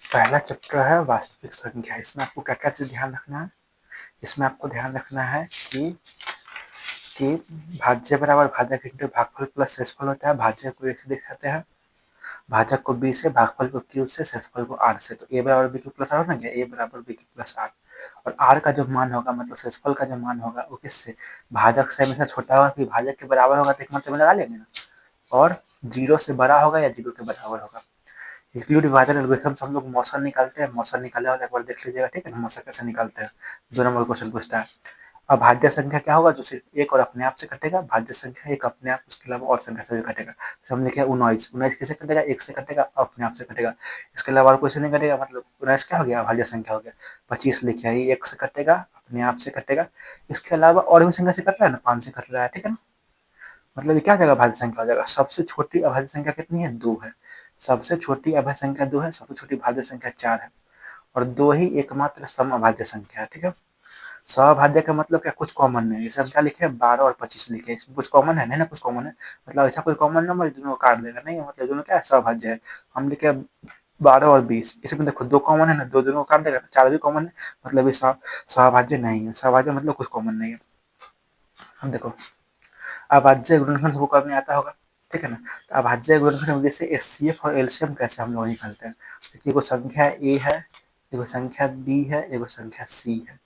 पहला चैप्टर है वास्तविक संख्या। इसमें आपको क्या क्या चीज ध्यान रखना है? इसमें आपको ध्यान रखना है कि भाज्य बराबर भाजक इंटू भागफल प्लस शेषफल होता है। भाज्य को ए से दिखाते हैं, भाजक को बी से, भागफल को क्यू से, शेषफल को आर से। तो ए बराबर बी क्यू प्लस आर होना क्या? ए बराबर बी क्यू प्लस आर। और आर का जो मान होगा मतलब शेषफल का जो मान होगा वो किससे? भाजक से हमेशा छोटा होगा कि भाजक के बराबर होगा, तो एक मतलब लगा लेंगे ना। और जीरो से बड़ा होगा या जीरो के बराबर होगा। इंक्लूड डिवाइडर एल्गोरिथम से हम लोग मौसा निकालते हैं। मौसा निकाले वाला एक बार देख लीजिएगा, ठीक है ना। मौसा कैसे निकालते हैं, 2 नंबर क्वेश्चन पूछता है। अब भाज्य संख्या क्या होगा? जो सिर्फ एक और अपने आप से कटेगा। भाज्य संख्या एक अपने आप, उसके अलावा और संख्या से भी कटेगा। तो हम लिखे 19, 19 किसे कटेगा? एक से कटेगा, अपने आप से कटेगा। इसके अलावा और कोई से नहीं कटेगा, मतलब 19 क्या हो गया? भाज्य संख्या हो गया। 25 लिखे, ये एक से कटेगा, अपने आप से कटेगा। इसके अलावा और भी संख्या से कट रहा है ना, 5 से कट रहा है, ठीक है ना। मतलब ये क्या हो जाएगा? अभाज्य संख्या हो जाएगा। सबसे छोटी अभाज्य संख्या कितनी है? 2 है। सबसे छोटी अभाज्य संख्या 2 है, सबसे छोटी भाज्य संख्या 4 है। और 2 ही एकमात्र समअभाज्य संख्या है, ठीक है। सअभाज्य का मतलब क्या? कुछ कॉमन नहीं। जैसे हम क्या लिखे हैं, 12 और 25 लिखे, इसमें कुछ कॉमन है नहीं ना, कुछ कॉमन है। मतलब ऐसा कोई कॉमन नंबर दोनों को काट देगा नहीं, मतलब दोनों क्या है? सअभाज्य है। हम लिखे 12 और 20, इसमें देखो 2 कॉमन है ना, दो दोनों को काट देगा, 4 भी कॉमन है। मतलब ये सअभाज्य नहीं है। सअभाज्य मतलब कुछ कॉमन नहीं है। हम देखो अभाज्य गुणनफल सबको करने आता होगा, ठीक है ना। तो अभाज्य गुणनफल में जैसे एचसीएफ और एलसीएम कैसे हम लोग निकालते हैं। देखिए एगो संख्या ए है, एगो संख्या बी है, एगो संख्या सी है।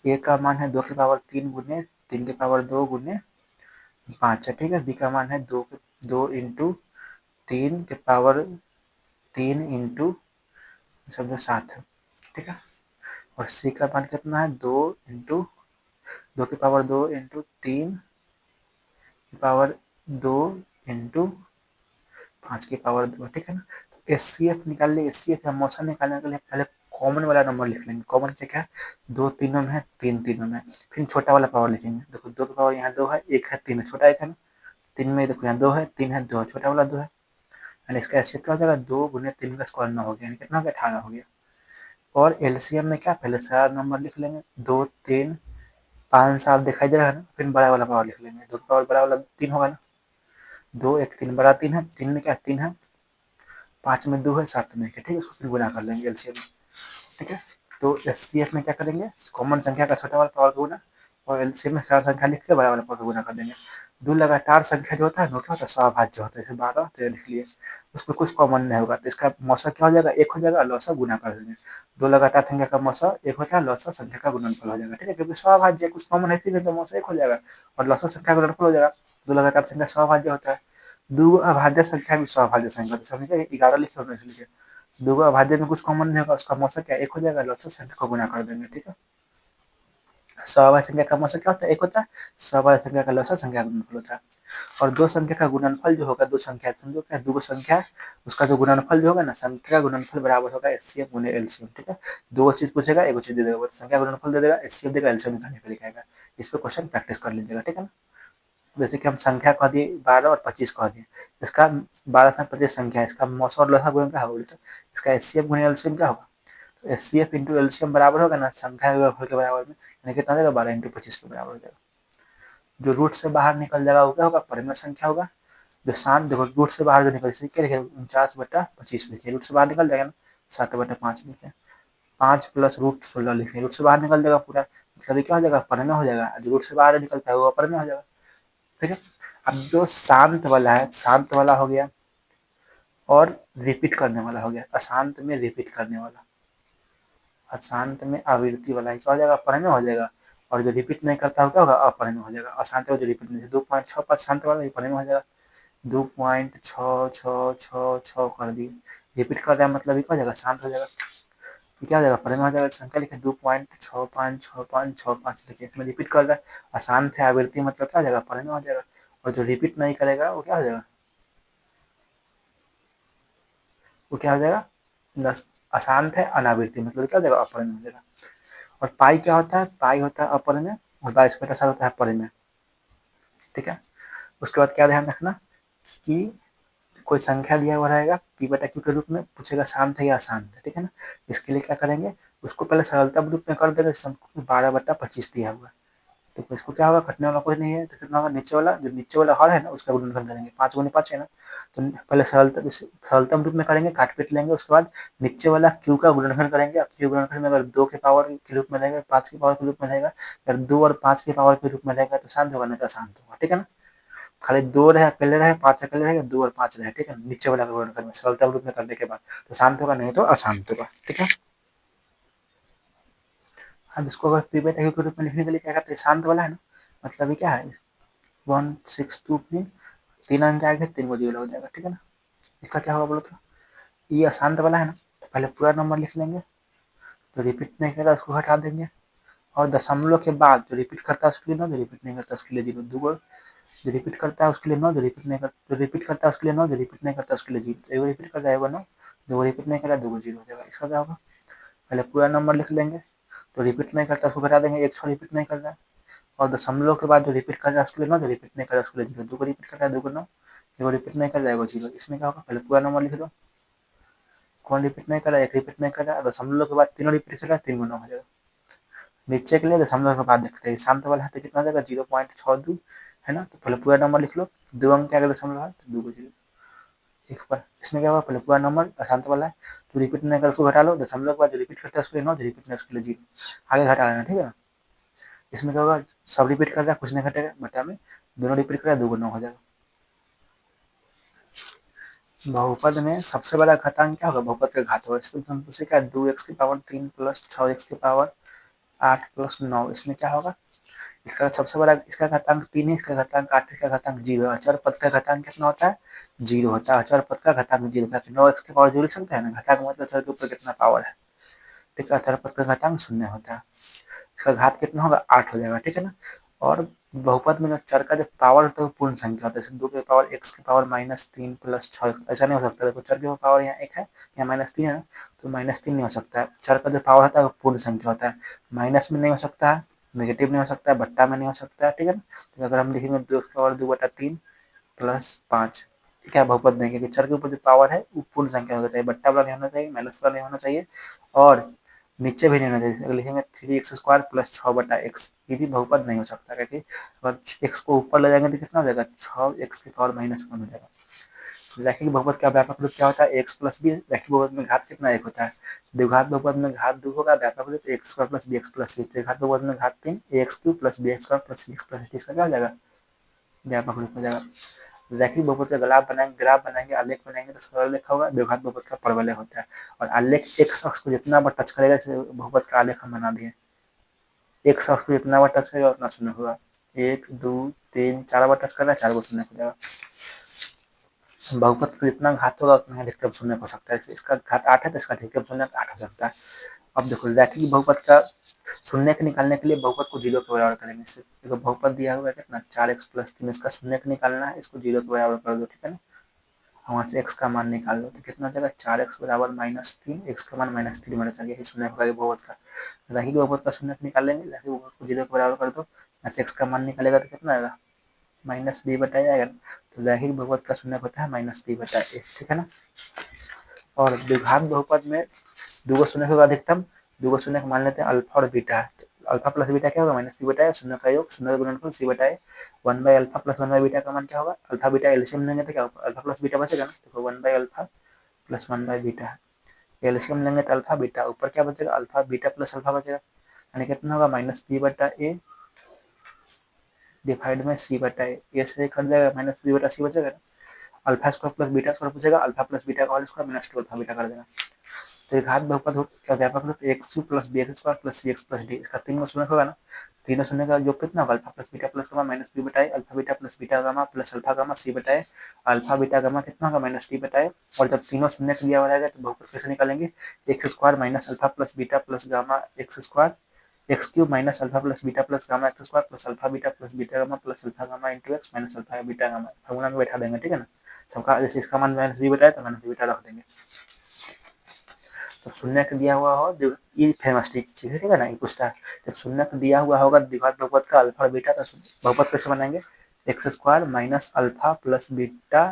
ए का मान है 2 की पावर 3 गुने 3 की पावर 2 गुने 5 है, ठीक है। बी का मान है 2 इंटू 3 की पावर 3 इंटू समझो 7 है, ठीक है। और सी का मान कितना है? 2 की पावर 2 इंटू 3 की पावर 2 इंटू 5 की पावर 2, ठीक है ना। तो एस सी एफ निकाल ले। एस सी एफ या मौसा निकालने के लिए पहले कॉमन वाला नंबर लिख लेंगे। कॉमन क्या क्या है? 2 तीनों में है, 3 तीनों में है। फिर छोटा वाला पावर लिखेंगे। देखो 2 की पावर यहाँ 2 है, 1 है, 3 है, छोटा 1 है ना। 3 में देखो यहाँ 2 है, 3 है, 2 है, छोटा वाला 2 है। यानी इसका एस सी एफ क्या हो जाएगा? 2 गुने 3 का स्क्वायर 9 हो गया, यानी कितना हो गया? 18 हो गया। और एलसीएम में क्या? पहले सारा नंबर लिख लेंगे। 2 3 5 7 दिखाई दे रहा है ना। फिर बड़ा वाला पावर लिख लेंगे। 2 की पावर बड़ा वाला 3 होगा ना। 2 1 3 बड़ा 3 है, 3 में क्या? 3 है, 5 में 2 है, 7 में 1 है, ठीक है। उसको फिर गुना कर लेंगे एलसीएम में, ठीक है। तो एस सी एफ में क्या करेंगे? कॉमन संख्या का छोटा वाला पावर का गुना, और एलसीएम में सारा संख्या लिख के बड़ा वाला पावर का गुना कर देंगे। दो लगातार संख्या जो होता है ना, क्या होता है? सअभाज्य होता है। जैसे 12 13 लिख लिए, उसमें कुछ कॉमन नहीं होगा, तो इसका मौसा क्या हो जाएगा? 1 हो जाएगा, लौसा गुना कर देंगे। दो लगातार संख्या का मौसा 1 होता है, लौसा संख्या का गुणनफल हो जाएगा, ठीक है। क्योंकि सअभाज्य कुछ कॉमन है, इसलिए तो मौसा 1 हो जाएगा और लौसा संख्या का गुणनफल हो जाएगा। दो लगातार संख्या सअभाज्य होता है। दो अभाज्य संख्या भी सअभाज्य संख्या, तो समझे? 11 लिखे और 19 लिखे। दो अभाज्य में कुछ कॉमन नहीं होगा, उसका मौसा क्या? 1 हो जाएगा, लौसा संख्या को गुना कर देंगे, ठीक है। सअभाज्य संख्या का मौसा क्या होता है? 1 होता है। सअभाज्य संख्या का लौसा संख्या का गुणनफल होता है। और दो संख्या का गुणनफल जो होगा, दो संख्या समझो क्या? दो संख्या है, उसका जो गुणनफल जो होगा ना, संख्या का गुणनफल बराबर होगा एचसीएफ गुने एलसीएम, ठीक है। दो चीज पूछेगा, एक चीज दे देगा, संख्या का गुणनफल दे देगा, एचसीएफ देगा, एलसीएम निकालने के लिए कहेगा। इस पे क्वेश्चन प्रैक्टिस कर लीजिएगा, ठीक है ना। जैसे कि हम संख्या कह दिए 12 और 25 कह दिए। इसका 12 से 25 संख्या है, इसका मौसा और लौसा गुणन क्या होगा? तो इसका एचसीएफ गुने एलसीएम क्या होगा? तो एचसीएफ इंटू एलसीएम बराबर होगा ना संख्या के गुणनफल के बराबर में, यानी कितना हो जाएगा? 12 इंटू 25 के बराबर हो जाएगा। जो रूट से बाहर निकल जाएगा वो क्या होगा? परिमेय संख्या होगा। जो शांत देखो, रूट से बाहर जो निकल, क्या लिखे? 49/25 लिखे। रूट से बाहर निकल जाएगा ना, 7/5 लिखे। 5 प्लस रूट 16 लिखे। रूट से बाहर निकल जाएगा पूरा, मतलब ये क्या हो जाएगा? परिमेय हो जाएगा। जो रूट से बाहर निकलता है वो अपरिमेय हो जाएगा, ठीक है। अब जो शांत वाला है, शांत वाला हो गया और रिपीट करने वाला हो गया। अशांत में रिपीट करने वाला, अशांत में आवृत्ति वाला, क्या हो जाएगा? अपरिमेय हो जाएगा। और जो रिपीट नहीं करता हो क्या होगा? अपरिमेय हो जाएगा। अशांत में जो रिपीट नहीं, 2.65 शांत वाला परिमेय हो जाएगा। 2.66666 कर दिए। रिपीट कर रहा है मतलब ये क्या हो जाएगा? शांत हो जाएगा। ये क्या हो जाएगा? परिमेय हो जाएगा। संख्या लिखे 2.656565 लिखे, इसमें रिपीट कर रहा है। अशांत है, आवृत्ति मतलब क्या हो जाएगा? परिमेय हो जाएगा। और जो रिपीट नहीं करेगा वो क्या हो जाएगा? वो क्या हो जाएगा? अशांत है, अनावृत्ति मतलब क्या हो जाएगा? अपरिमेय हो जाएगा। और पाई क्या होता है? पाई होता है अपरिमेय, और बाईस बटा सात होता है परिमेय, ठीक है। उसके बाद क्या ध्यान रखना कि कोई संख्या दिया हुआ रहेगा पी बटा क्यू के रूप में, पूछेगा शांत है या अशांत है, ठीक है ना। इसके लिए क्या करेंगे? उसको पहले सरलता रूप में कर देंगे। 12/25 दिया हुआ है, तो इसको क्या होगा, कटने वाला कोई नहीं है तो कितना होगा, नीचे वाला जो नीचे वाला हर है ना उसका गुणनखंड करेंगे, 5 गुने 5 है ना, तो पहले सरलतम रूप में करेंगे, काट पीट लेंगे, उसके बाद नीचे वाला क्यू का गुणनखंड करेंगे। अब क्यू गुणनखंड में अगर 2 के पावर के रूप में रहेगा, 5 के पावर के रूप में रहेगा, अगर 2 और 5 के पावर के रूप में रहेगा तो शांत होगा, नहीं तो अशांत होगा, ठीक है ना। खाली 2 रहे पहले रहे, 5 पहले रहेगा, 2 और 5 रहे, ठीक है, नीचे वाला का गुणनखंड में सरलतम रूप में करने के बाद तो शांत होगा, नहीं तो अशांत होगा, ठीक है। अब इसको अगर पी बेटा के रूप में लिखने के लिए क्या करते हैं, शांत वाला है ना, मतलब ये क्या है, 1623, 3 अंक आएगा, 3 को 0 हो जाएगा, ठीक है ना। इसका क्या होगा बोलो तो, ये अशांत वाला है ना, तो पहले पूरा नंबर लिख लेंगे, तो रिपीट नहीं करेगा उसको हटा देंगे, और दशमलव के बाद जो रिपीट करता है उसके लिए 9, जो रिपीट नहीं करता उसके लिए 0, दो जो रिपीट करता है उसके लिए 9, जो रिपीट नहीं करता, जो रिपीट करता है उसके लिए 9, जो रिपीट नहीं करता उसके लिए 0, एगो रिपीट करता है एगो 9, दो रिपीट नहीं करता 2 0 हो जाएगा। इसका क्या होगा, पहले पूरा नंबर लिख लेंगे, तो रिपीट नहीं करता उसको घटा देंगे, एक रिपीट नहीं कर रहा है, और दशमलव के बाद जो रिपीट कर रहा है उसके लिए 9, जो रिपीट नहीं कर रहा है उसके लिए 0, दो को रिपीट कर रहा है 2 को 9, एगो रिपीट नहीं कर रहा है एगो 0, इसमें क्या होगा, पहले पूरा नंबर लिख दो, कौन रिपीट नहीं कर रहा है, एक रिपीट नहीं कर रहा है, दशमलव के बाद तीनों रिपीट कर रहा है, 3 गुना हो जाएगा। नीचे के लिए दशमलव के बाद देखते हैं, शांत वाला है तो कितना हो जाएगा, 0.62 है ना, तो पहले पूरा नंबर लिख लो, 2 अंक के आगे दशमलव है तो 2 को 0 एक पर, इसमें क्या होगा, पहले पूरा नंबर अशांत वाला है तो रिपीट नहीं कर उसको घटा लो, दशमलव के बाद जो रिपीट करता है उसके लिए 9, जो रिपीट नहीं उसके लिए 0, आगे घटा लेना, ठीक है ना। इसमें क्या होगा, सब रिपीट कर रहा है, कुछ नहीं घटेगा, बटा में दोनों रिपीट कर रहा है, 2 को 9 हो जाएगा। बहुपद में सबसे बड़ा घातांक क्या होगा, बहुपद का घात होगा, इसमें हम पूछे क्या, 2x की पावर 3 प्लस 6x की पावर 8 प्लस 9, इसमें क्या होगा, इसका सबसे बड़ा, इसका घातांक 3 है, इसका घातांक 8, इसका घातांक 0 है, अचर पद का घातांक कितना होता है, 0 होता है, अचर पद का घातांक 0 होता है, 9x की पावर 0 लिख सकते हैं ना, घातांक मतलब अचर के ऊपर कितना पावर है, ठीक है, अचर पद का घातांक 0 होता है, इसका घात कितना होगा, 8 हो जाएगा, ठीक है ना। और बहुपद में चर का जो पावर होता है वो पूर्ण संख्या होता है, जैसे 2 के पावर x की पावर -3 प्लस 6, ऐसा नहीं हो सकता, देखो चर की पावर यहाँ 1 है, यहाँ -3 है ना, तो -3 नहीं हो सकता है, चर का जो पावर होता है वो पूर्ण संख्या होता है, माइनस में नहीं हो सकता है, नेगेटिव नहीं हो सकता है, बट्टा में नहीं हो सकता है, ठीक है ना। तो अगर हम लिखेंगे 2 की पावर 2/3 प्लस 5, क्या बहुपद नहीं, क्योंकि चर के ऊपर जो पावर है वो पूर्ण संख्या होना चाहिए, बट्टा वाला नहीं होना चाहिए, माइनस वाला नहीं होना चाहिए, और नीचे भी नहीं होना चाहिए, अगर लिखेंगे 3x² प्लस 6/x, ये भी बहुपद नहीं हो सकता, क्योंकि अगर x को ऊपर ले जाएंगे तो कितना हो जाएगा, 6x की पावर -1 हो जाएगा। रैखिक बहुपद का व्यापक रूप क्या होता है, x प्लस बी, रैखिक बहुपद में घात कितना 1 होता है, द्विघात बहुपद में घात 2 होगा, व्यापक रूप x² plus bx plus c, त्रिघात बहुपद में घात 3, ax³ plus bx² plus cx plus d, इसका क्या हो जाएगा, व्यापक रूप हो जाएगा। रैखिक बहुपद का ग्राफ बनाएंगे, आलेख बनाएंगे तो सरल रेखा होगा, द्विघात बहुपद का परवलय होता है, और आलेख x अक्ष को जितना बार टच करेगा जैसे बहुपद का आलेख हम बना दिए, x अक्ष को जितना बार टच करेगा उतना शून्य होगा, 1 2 3 4 बार टच कर रहा है, 4 को शून्य हो जाएगा। बहुपद का जितना घात होगा उतना अधिकतम शून्य हो सकता है, इसका घात 8 है तो इसका अधिकतम शून्य 8 हो सकता है। अब देखो रैखिक बहुपद का शून्य के निकालने के लिए बहुपद को 0 के बराबर करेंगे, देखो बहुपद दिया हुआ है कितना 4x प्लस 3, इसका शून्य के निकालना है, इसको 0 के बराबर कर दो, ठीक है ना, वहाँ से x का मान निकाल लो तो कितना हो जाएगा, 4x बराबर -3, x का मान -3 होना चाहिए, यही शून्य होगा बहुपद का। रैखिक बहुपद का शून्य निकालेंगे, रैखिक बहुपद को 0 के बराबर कर दो, यहाँ से x का मान निकालेगा तो कितना आएगा, -b/a आएगा, तो रैखिक बहुपद का शून्य होता है -b/a, ठीक है ना। और द्विघात बहुपद में 2 शून्य होगा अधिकतम, 2 शून्य को मान लेते हैं अल्फा और बीटा, अल्फा प्लस बीटा क्या होगा, -b/a, शून्य का योग, शून्य का गुणनफल c/a, 1/अल्फा प्लस 1/बीटा का मान क्या होगा, अल्फा बीटा एलसीएम लेंगे तो क्या होगा, अल्फा प्लस बीटा बचेगा ना, देखो 1/अल्फा प्लस 1/बीटा, एलसीएम लेंगे तो अल्फा बीटा, ऊपर क्या बचेगा, अल्फा बीटा प्लस अल्फा बचेगा, यानी कितना होगा, -b/a डिवाइड में c/a, ये से कर जाएगा, -b/c बचेगा ना, alpha square plus beta square पूछेगा, अल्फा प्लस बीटा का whole square minus 2 alpha beta कर देना। त्रिघात बहुपद का व्यापक रूप x³ plus bx² plus cx plus d, इसका 3 शून्य होगा ना, तीनों शून्य का योग कितना होगा, alpha plus beta plus gamma minus b/a, alpha beta plus beta gamma plus alpha gamma c/a, alpha beta gamma कितना होगा -d/a, और जब तीनों शून्य दिया हुआ रहेगा तो बहुपद कैसे निकालेंगे, x² minus alpha plus beta plus gamma x² x³ minus alpha plus beta plus gamma x² plus alpha beta plus beta gamma plus alpha gamma into x minus alpha beta gamma, formula में बैठा देंगे, ठीक है ना, सबका जैसे इसका मान -b/a तो -b/a रख देंगे। जब शून्य का दिया हुआ हो, ये फेमस चीज है, ठीक है ना, ये पूछता है, जब शून्य का दिया हुआ होगा द्विघात बहुपद का अल्फा और बीटा, तो बहुपद कैसे बनाएंगे, x² minus alpha plus beta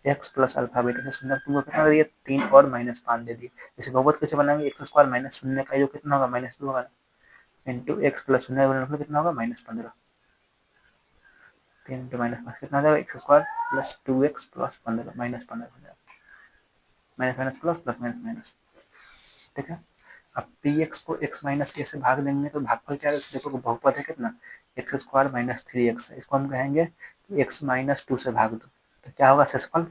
x plus alpha beta से शून्य तुमको कितना दे दिया, 3 और -5 दे दिए, जैसे बहुपद कैसे बनाएंगे, x² माइनस शून्य का योग कितना होगा, -2 होगा, इंटू एक्स प्लस शून्य कितना होगा -15, 3 इंटू -5 कितना हो जाएगा X square plus 2x plus 15 -15 हो जाएगा, minus minus plus plus minus minus, ठीक है। अब पी एक्स को एक्स माइनस ए से भाग देंगे तो भागफल क्या है, देखो बहुपद है कितना एक्स स्क्वायर माइनस 3x, इसको हम कहेंगे कि एक्स माइनस 2 से भाग दो, तो क्या होगा शेषफल,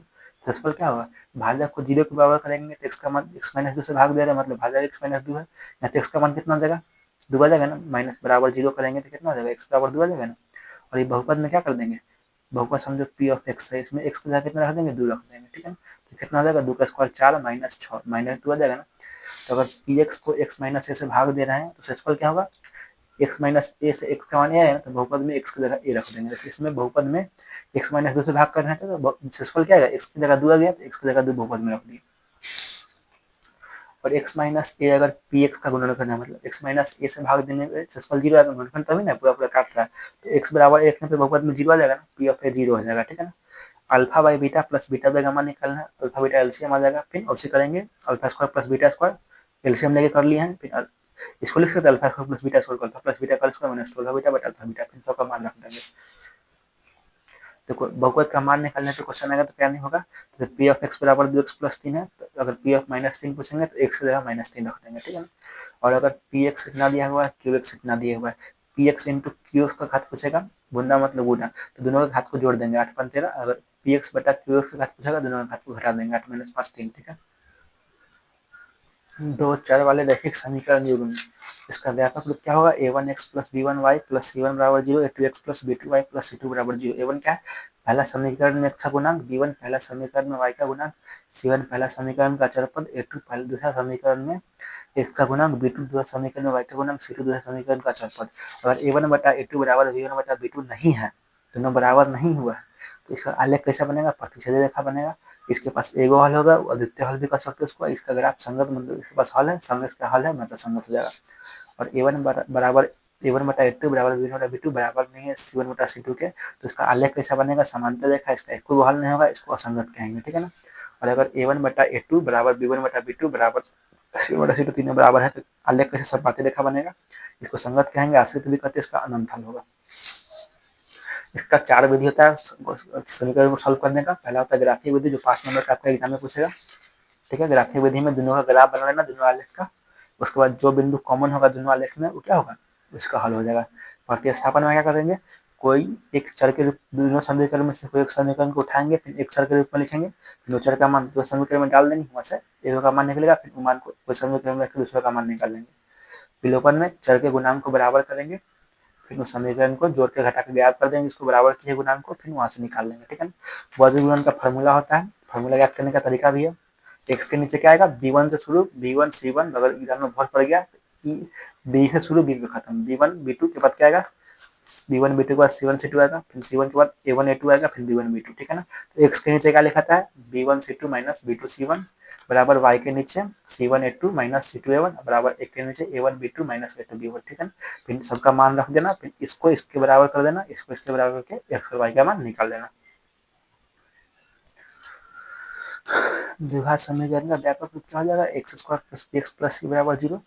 शेषफल क्या होगा, भाजक को 0 के बराबर करेंगे तो एक्स का मान एक्स माइनस 2 से भाग दे रहे हैं, मतलब भाजक एक्स माइनस 2 है, यहाँ तो एक्स का मान कितना हो जाएगा 2 आ जाएगा ना, माइनस बराबर 0 करेंगे तो कितना हो जाएगा एक्स बराबर 2 आ जाएगा ना, और ये बहुपद में क्या कर देंगे, बहुपद समझो पी ऑफ एक्स है, इसमें एक्स की जगह कितना रख देंगे 2 रख देंगे, ठीक है। तो कितना हो जाएगा 2 का स्क्वायर 4 माइनस 6 माइनस 2 आ जाएगा ना। तो अगर पी एक्स को एक्स माइनस ए से भाग दे रहे हैं तो शेषफल क्या होगा, एक्स माइनस ए से एक्स का मान ए है ना, तो बहुपद में एक्स की जगह ए रख देंगे, जैसे इसमें बहुपद में एक्स माइनस 2 से भाग करना है तो शेषफल क्या है एक्स की जगह 2 आ गया तो एक्स की जगह 2 बहुपद में रख दिया, और x माइनस ए अगर पी एक्स का गुणन करना है, मतलब x माइनस ए से भाग देने पे शेषफल 0 आएगा, गुणनखंड तभी ना पूरा पूरा काट रहा है, तो x बराबर 1 पे बहुपद में 0 आ जाएगा ना, पी ऑफ ए 0 हो जाएगा, ठीक है ना। Alpha by beta plus beta by gamma निकालना है, अल्फा बीटा एलसीएम आ जाएगा, फिर उसे करेंगे alpha square plus beta square, LCM लेके कर लिए हैं, फिर इसको लिख सकते हैं alpha square plus beta square, alpha plus beta का स्क्वायर माइनस 2 अल्फा बीटा बटा अल्फा बीटा, फिर सबका मान रख देंगे। देखो बहुपद का मान निकालने पे क्वेश्चन आएगा तो क्या नहीं होगा, तो पी ऑफ एक्स बराबर 2x प्लस 3 है, तो अगर पी ऑफ माइनस 3 पूछेंगे तो एक्स की जगह -3 रख देंगे, ठीक है ना। और अगर पी एक्स इतना दिया हुआ है, क्यू एक्स इतना दिया हुआ है, P x into Q x का घात पूछेगा, गुना मतलब गुना, तो दोनों के घात को जोड़ देंगे 8 पंजे 13, अगर पी एक्स बटा क्यू एक्स का घात पूछेगा दोनों के घात को घटा देंगे 8 माइनस 5 3, ठीक है। दो चर वाले रैखिक समीकरण युग्म, इसका व्यापक रूप क्या होगा, a1x plus b1y plus c1 बराबर 0, a2x plus b2y plus c2 बराबर 0। a1 क्या है, पहला समीकरण में x का गुणांक, b1 पहला समीकरण में y का गुणांक, c1 पहला समीकरण का चरपद, a2 पहला दूसरा समीकरण में x का गुणांक, b2 दूसरा समीकरण में y का गुणांक, c2 दूसरा समीकरण का चरपद। अगर a1 बटा a2 बराबर b1 बटा b2 नहीं है, दोनों बराबर नहीं हुआ है, तो इसका आलेख कैसा बनेगा, प्रतिच्छेदी रेखा बनेगा, इसके पास एगो हल होगा, द्वितीय हल भी कर सकते हो इसको, इसका ग्राफ संगत मतलब इसके पास हल है, संगत का हल है मतलब संगत हो जाएगा। और ए1 बराबर ए1 बटा ए2 बराबर बी1 बटा बी2 बराबर नहीं है सी1 बटा सी2 के, तो इसका आलेख कैसा बनेगा, समांतर रेखा, इसका एक को हल नहीं होगा, इसको असंगत कहेंगे, ठीक है ना। और अगर ए1 बटा ए2 बराबर बी1 बटा बी2 बराबर सी1 बटा सी2 तीनों बराबर है, तो आलेख कैसे समांतर रेखा बनेगा, इसको संगत कहेंगे, आश्रित भी कहते हैं, इसका अनंत हल होगा। इसका 4 विधि होता है समीकरण को सॉल्व करने का। पहला होता है ग्राफीय विधि, जो 5 नंबर का आपका एग्जाम में पूछेगा, ठीक है। ग्राफीय विधि में दोनों का ग्राफ बना लेना, दोनों आलेख का, उसके बाद जो बिंदु कॉमन होगा दोनों आलेख में वो क्या होगा, उसका हल हो जाएगा। प्रतिस्थापन में क्या करेंगे, कोई एक चर के रूप, दोनों समीकरण में से कोई एक समीकरण को उठाएंगे, फिर एक चर के रूप में लिखेंगे, दो चर का मान दो समीकरण में डाल देंगे, वहाँ से एक का मान निकलेगा, फिर मान को कोई समीकरण में रख के दूसरे का मान निकाल लेंगे। विलोपन में चर के गुणांक को बराबर करेंगे, फिर उस समीकरण को जोड़ के घटा के ज्ञात कर देंगे, इसको बराबर किए गुणांक को, फिर वहां से निकाल लेंगे, ठीक है। वज्र गुणन का फॉर्मूला होता है, फॉर्मूला ज्ञात करने का तरीका भी है। एक्स के नीचे क्या आएगा, b1 से शुरू, b1 c1, अगर एग्जाम में बहुत पड़ गया बी से शुरू बी पे खत्म, b1 b2 के बाद क्या आएगा, b1 b2 के बाद c1 c2 आएगा, फिर c1 के बाद a1 a2 आएगा, फिर b1 b2, ठीक है ना। तो एक्स के नीचे क्या लिखा था है, b1 c2 minus b2 c1 बराबर y के नीचे c1 a2 minus c2 a1 बराबर एक के नीचे a1 b2 minus a2 b1, ठीक है ना। फिर सबका मान रख देना, फिर इसको इसके बराबर कर देना, इसको इसके बराबर करके एक्स और वाई का मान निकाल देना। द्विघात समीकरण का व्यापक रूप क्या हो जाएगा, X square plus B X plus C बराबर 0।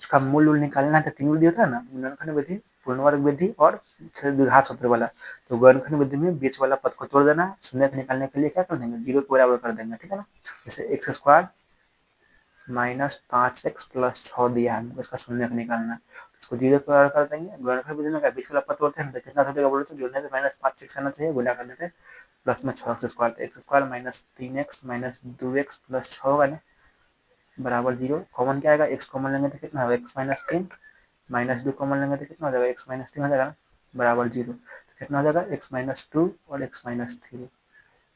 इसका मूल निकालना है तो 3 विधि होता है ना, गुणनखंड विधि, पूर्णवर्ग विधि और द्विघात सूत्र वाला। तो गुणनखंड विधि में बीच वाला पद को तोड़ देना है, शून्य को निकालने के लिए क्या कर देंगे, 0 के बराबर कर देंगे, ठीक है ना। जैसे x square minus 5x plus 6 दिया है, हमको इसका शून्य को निकालना है, इसको 0 के बराबर कर देंगे। गुणनखंड विधि में क्या बीच वाला पद तोड़ते हैं, कितना छोटे का बोले तो जोड़ने पे माइनस 5x आना चाहिए, गुणा करने पे प्लस में 6x square, x square minus 3x minus 2x plus 6 होगा ना बराबर 0। कॉमन क्या आएगा, x कॉमन लेंगे तो कितना होगा, x माइनस 3 माइनस 2 कॉमन लेंगे तो कितना हो जाएगा, x माइनस 3 हो जाएगा ना बराबर 0। तो कितना हो जाएगा, x माइनस 2 और x माइनस 3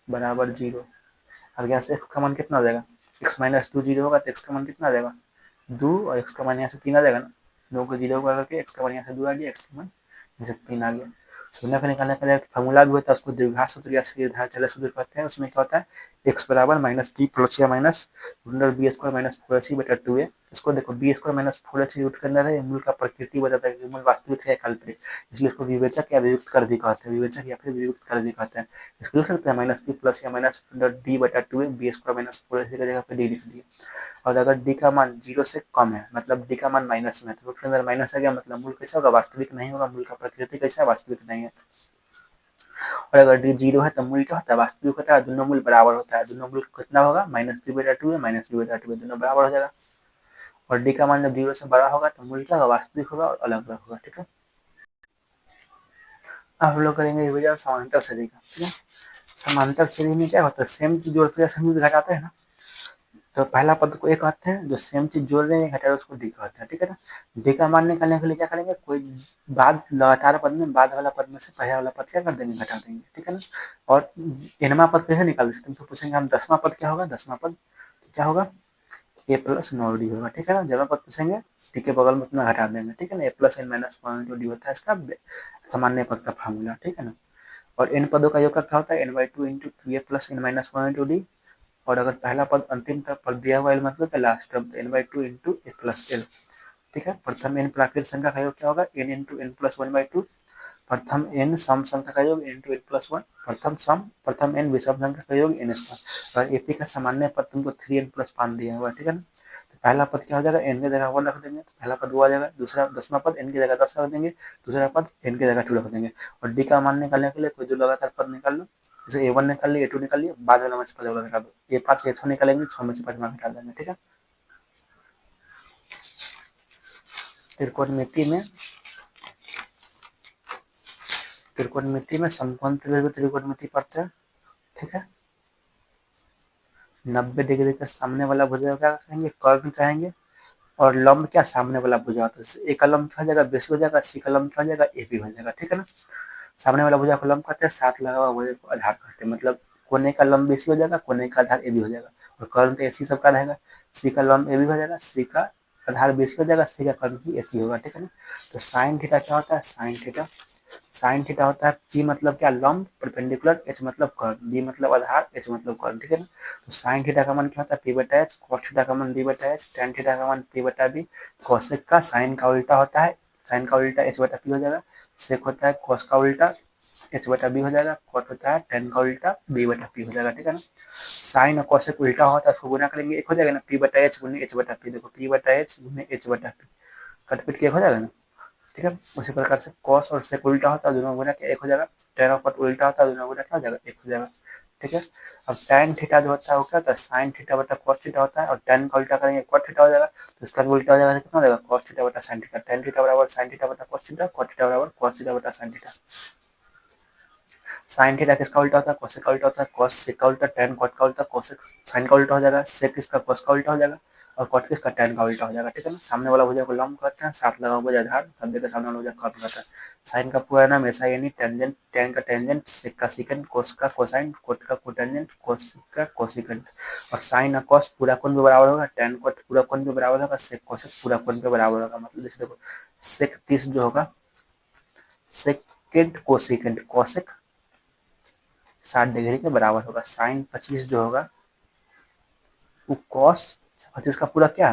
बराबर 0। अब यहाँ से x का मान कितना हो जाएगा, x माइनस 2 0 होगा तो x का मान कितना आ जाएगा 2, और x का मान यहाँ से 3 आ जाएगा ना, 2 को 0 करके x का मान यहाँ से 2 आ गया, x का मान यहाँ से 3 आ गया। शून्य को निकालने के लिए फॉर्मूला भी होता है, उसको द्विघात सूत्र या सीधा चले सूत्र कहते हैं। उसमें क्या होता है, x बराबर माइनस बी प्लस या minus B square minus 4c बटा 2a, इसको देखो B square minus 4ac root के अंदर है, मूल का प्रकृति बताता है कि मूल वास्तविक है काल्पनिक, इसलिए इसको विवेचक या वियुक्त कर भी कहते हैं, विवेचक या फिर वियुक्त कर भी कहते हैं। इसको लिख सकते हैं माइनस बी प्लस या माइनस डी बटा टू है, बी स्क्वायर माइनस 4ac की जगह पे डी लिख दिए। और अगर डी का मान 0 से कम है, मतलब डी का मान माइनस में है, तो रूट के अंदर माइनस आ गया, मतलब मूल कैसा होगा, वास्तविक नहीं होगा, मूल का प्रकृति कैसा है, वास्तविक नहीं है। और अगर डी 0 है तो मूल क्या होता है, वास्तविक होता है, दोनों मूल बराबर होता है, दोनों मूल कितना होगा, माइनस बी बटा टू है, माइनस बी बटा टू है, दोनों बराबर हो जाएगा। और डी का मान जब 0 से बड़ा होगा तो मूल क्या होगा, वास्तविक होगा और अलग अलग होगा। ठीक है, अब हम लोग करेंगे रिवीजन समांतर श्रेणी का। ठीक है, समांतर श्रेणी में क्या होता है, सेम चीज जोड़ते हैं सेम चीज घटाते हैं ना, तो पहला पद को ए कहते हैं, जो सेम चीज जोड़ रहे हैं घटा रहे उसको डी कहते हैं। ठीक है ना, डी का मान निकालने के लिए क्या करेंगे, कोई बाद लगातार पद में बाद वाला पद में से पहला वाला पद क्या कर देंगे, घटा देंगे। ठीक है ना, और एनवा पद कैसे निकाल सकते हैं, तो पूछेंगे हम 10वां पद क्या होगा, 10वां पद क्या होगा, ए प्लस नौ डी होगा। ठीक है ना, जब पद पूछेंगे डी के बगल में उतना घटा देंगे। ठीक है ना, A plus N minus one two D होता है इसका सामान्य पद का फॉर्मूला। ठीक है ना, और इन पदों का योग क्या होता है, N by two into two A plus N minus one into D, और अगर पहला पद अंतिम तक पद दिया हुआ है मतलब लास्ट टर्म तो N by two into A plus L. ठीक है, प्रथम एन प्राकृत संख्या का योग क्या होगा, N into N plus one by two, प्रथम एन सम संख्या का योग इंटू एन प्लस वन, प्रथम एन विषम संख्या का योग एन स्क्वायर, और एपी का सामान्य पद तुमको 3n प्लस 5 दिया हुआ है। ठीक है ना, तो पहला पद क्या हो जाएगा, एन की जगह 1 रख देंगे तो पहला पद वो आ जाएगा, दूसरा 10वां पद एन की जगह 10 रख देंगे, दूसरा पद एन की जगह 2 रख देंगे, और डी का मान निकालने के लिए कोई दो लगातार पद निकाल लो, जैसे ए1 निकाल लिया, ए2 निकाल लिया, बाद वाला में से पहले वाला घटा दो, ए5 ए6 निकालेंगे, 6 में से 5 घटा देंगे। ठीक है, त्रिकोणमिति में समकोण त्रिकोणमिति पढ़ते हैं। ठीक है, 90 डिग्री के सामने वाला भुजा क्या कहेंगे, कर्ण कहेंगे, और लंब क्या सामने वाला भुजा होता है, ए का लंब क्या हो जाएगा, बेस हो जाएगा, सी का लंब क्या हो जाएगा, ए बी हो जाएगा। ठीक है ना, सामने वाला भुजा को लंब कहते हैं, साथ लगा हुआ भुजा को आधार कहते हैं, मतलब कोने का लंब बेसी हो जाएगा, कोने का आधार ए बी हो जाएगा, और कर्ण तो ऐसी सबका रहेगा, सी का लंब ए बी हो जाएगा, सी का आधार बेसी हो जाएगा, सी का कर्ण भी ऐसी होगा। ठीक है ना, तो साइन थीटा क्या होता है, साइन थीटा होता है पी मतलब क्या, लंब परपेंडिकुलर, एच मतलब कर्ण, बी मतलब आधार, एच मतलब कर्ण। ठीक है ना, तो साइन थीटा का मान क्या होता है, पी बटा एच, कॉस थीटा का मान डी बटा एच, टेन थीटा का मान पी बटा बी, कॉसेक का साइन का उल्टा होता है, साइन का उल्टा एच बटा पी हो जाएगा, सेक होता है कॉस का उल्टा एच बटा बी हो जाएगा, कॉट होता है टेन का उल्टा बी बटा पी हो जाएगा। ठीक है ना, साइन और कॉसेक उल्टा होता है, उसको गुना करेंगे एक हो जाएगा ना, पी बटा एच गुने एच बटा पी, देखो पी बटा एच गुने एच बटा पी, कट पिट के एक हो जाएगा ना। ठीक है, उसी प्रकार से कॉस और सेक उल्टा होता है, दोनों गुना के एक हो जाएगा, टेन और कॉट उल्टा होता है, दोनों गुना क्या हो जाएगा, एक हो जाएगा। ठीक है, अब tan थीटा जो होता है वो क्या होता है, साइन थीटा बटा कॉस थीटा होता है, और tan का उल्टा करेंगे कॉट थीटा हो जाएगा, तो इसका भी उल्टा हो जाएगा, कितना हो जाएगा, कॉस थीटा बटा साइन थीटा, tan थीटा बराबर साइन थीटा बटा कॉस थीटा, कॉट थीटा बराबर कॉस थीटा बटा साइन थीटा। साइन थीटा किसका उल्टा होता है, कोसेक का उल्टा होता है, कॉस सेक का उल्टा, tan कॉट का उल्टा, कोसेक साइन का उल्टा हो जाएगा, सेक किसका कॉस का उल्टा हो जाएगा, और कॉट किसका tan का उल्टा हो जाएगा। ठीक है ना, सामने वाला भुजा को लंब कहते हैं, साथ लगा भुजा आधार, खंभे के सामने वाला भुजा कर्ण कहता है। साइन का पूरा नाम ऐसा यानी टेंजेंट, tan का टेंजेंट, सेक का सिकेंड, कोस का कोसाइन, कोट का कोटेंजेंट, कोस का कोसिकेंट, और साइन और कॉस पूरा कोण पे बराबर होगा, tan कॉट पूरा कोण पे बराबर होगा, सेक कोसेक पूरा कोण पे बराबर होगा, मतलब जैसे देखो सेक 30 जो होगा, सेकेंड कोसिकेंट कोसेक 60 डिग्री के बराबर होगा, साइन 25 जो होगा वो कॉस 25 का पूरा क्या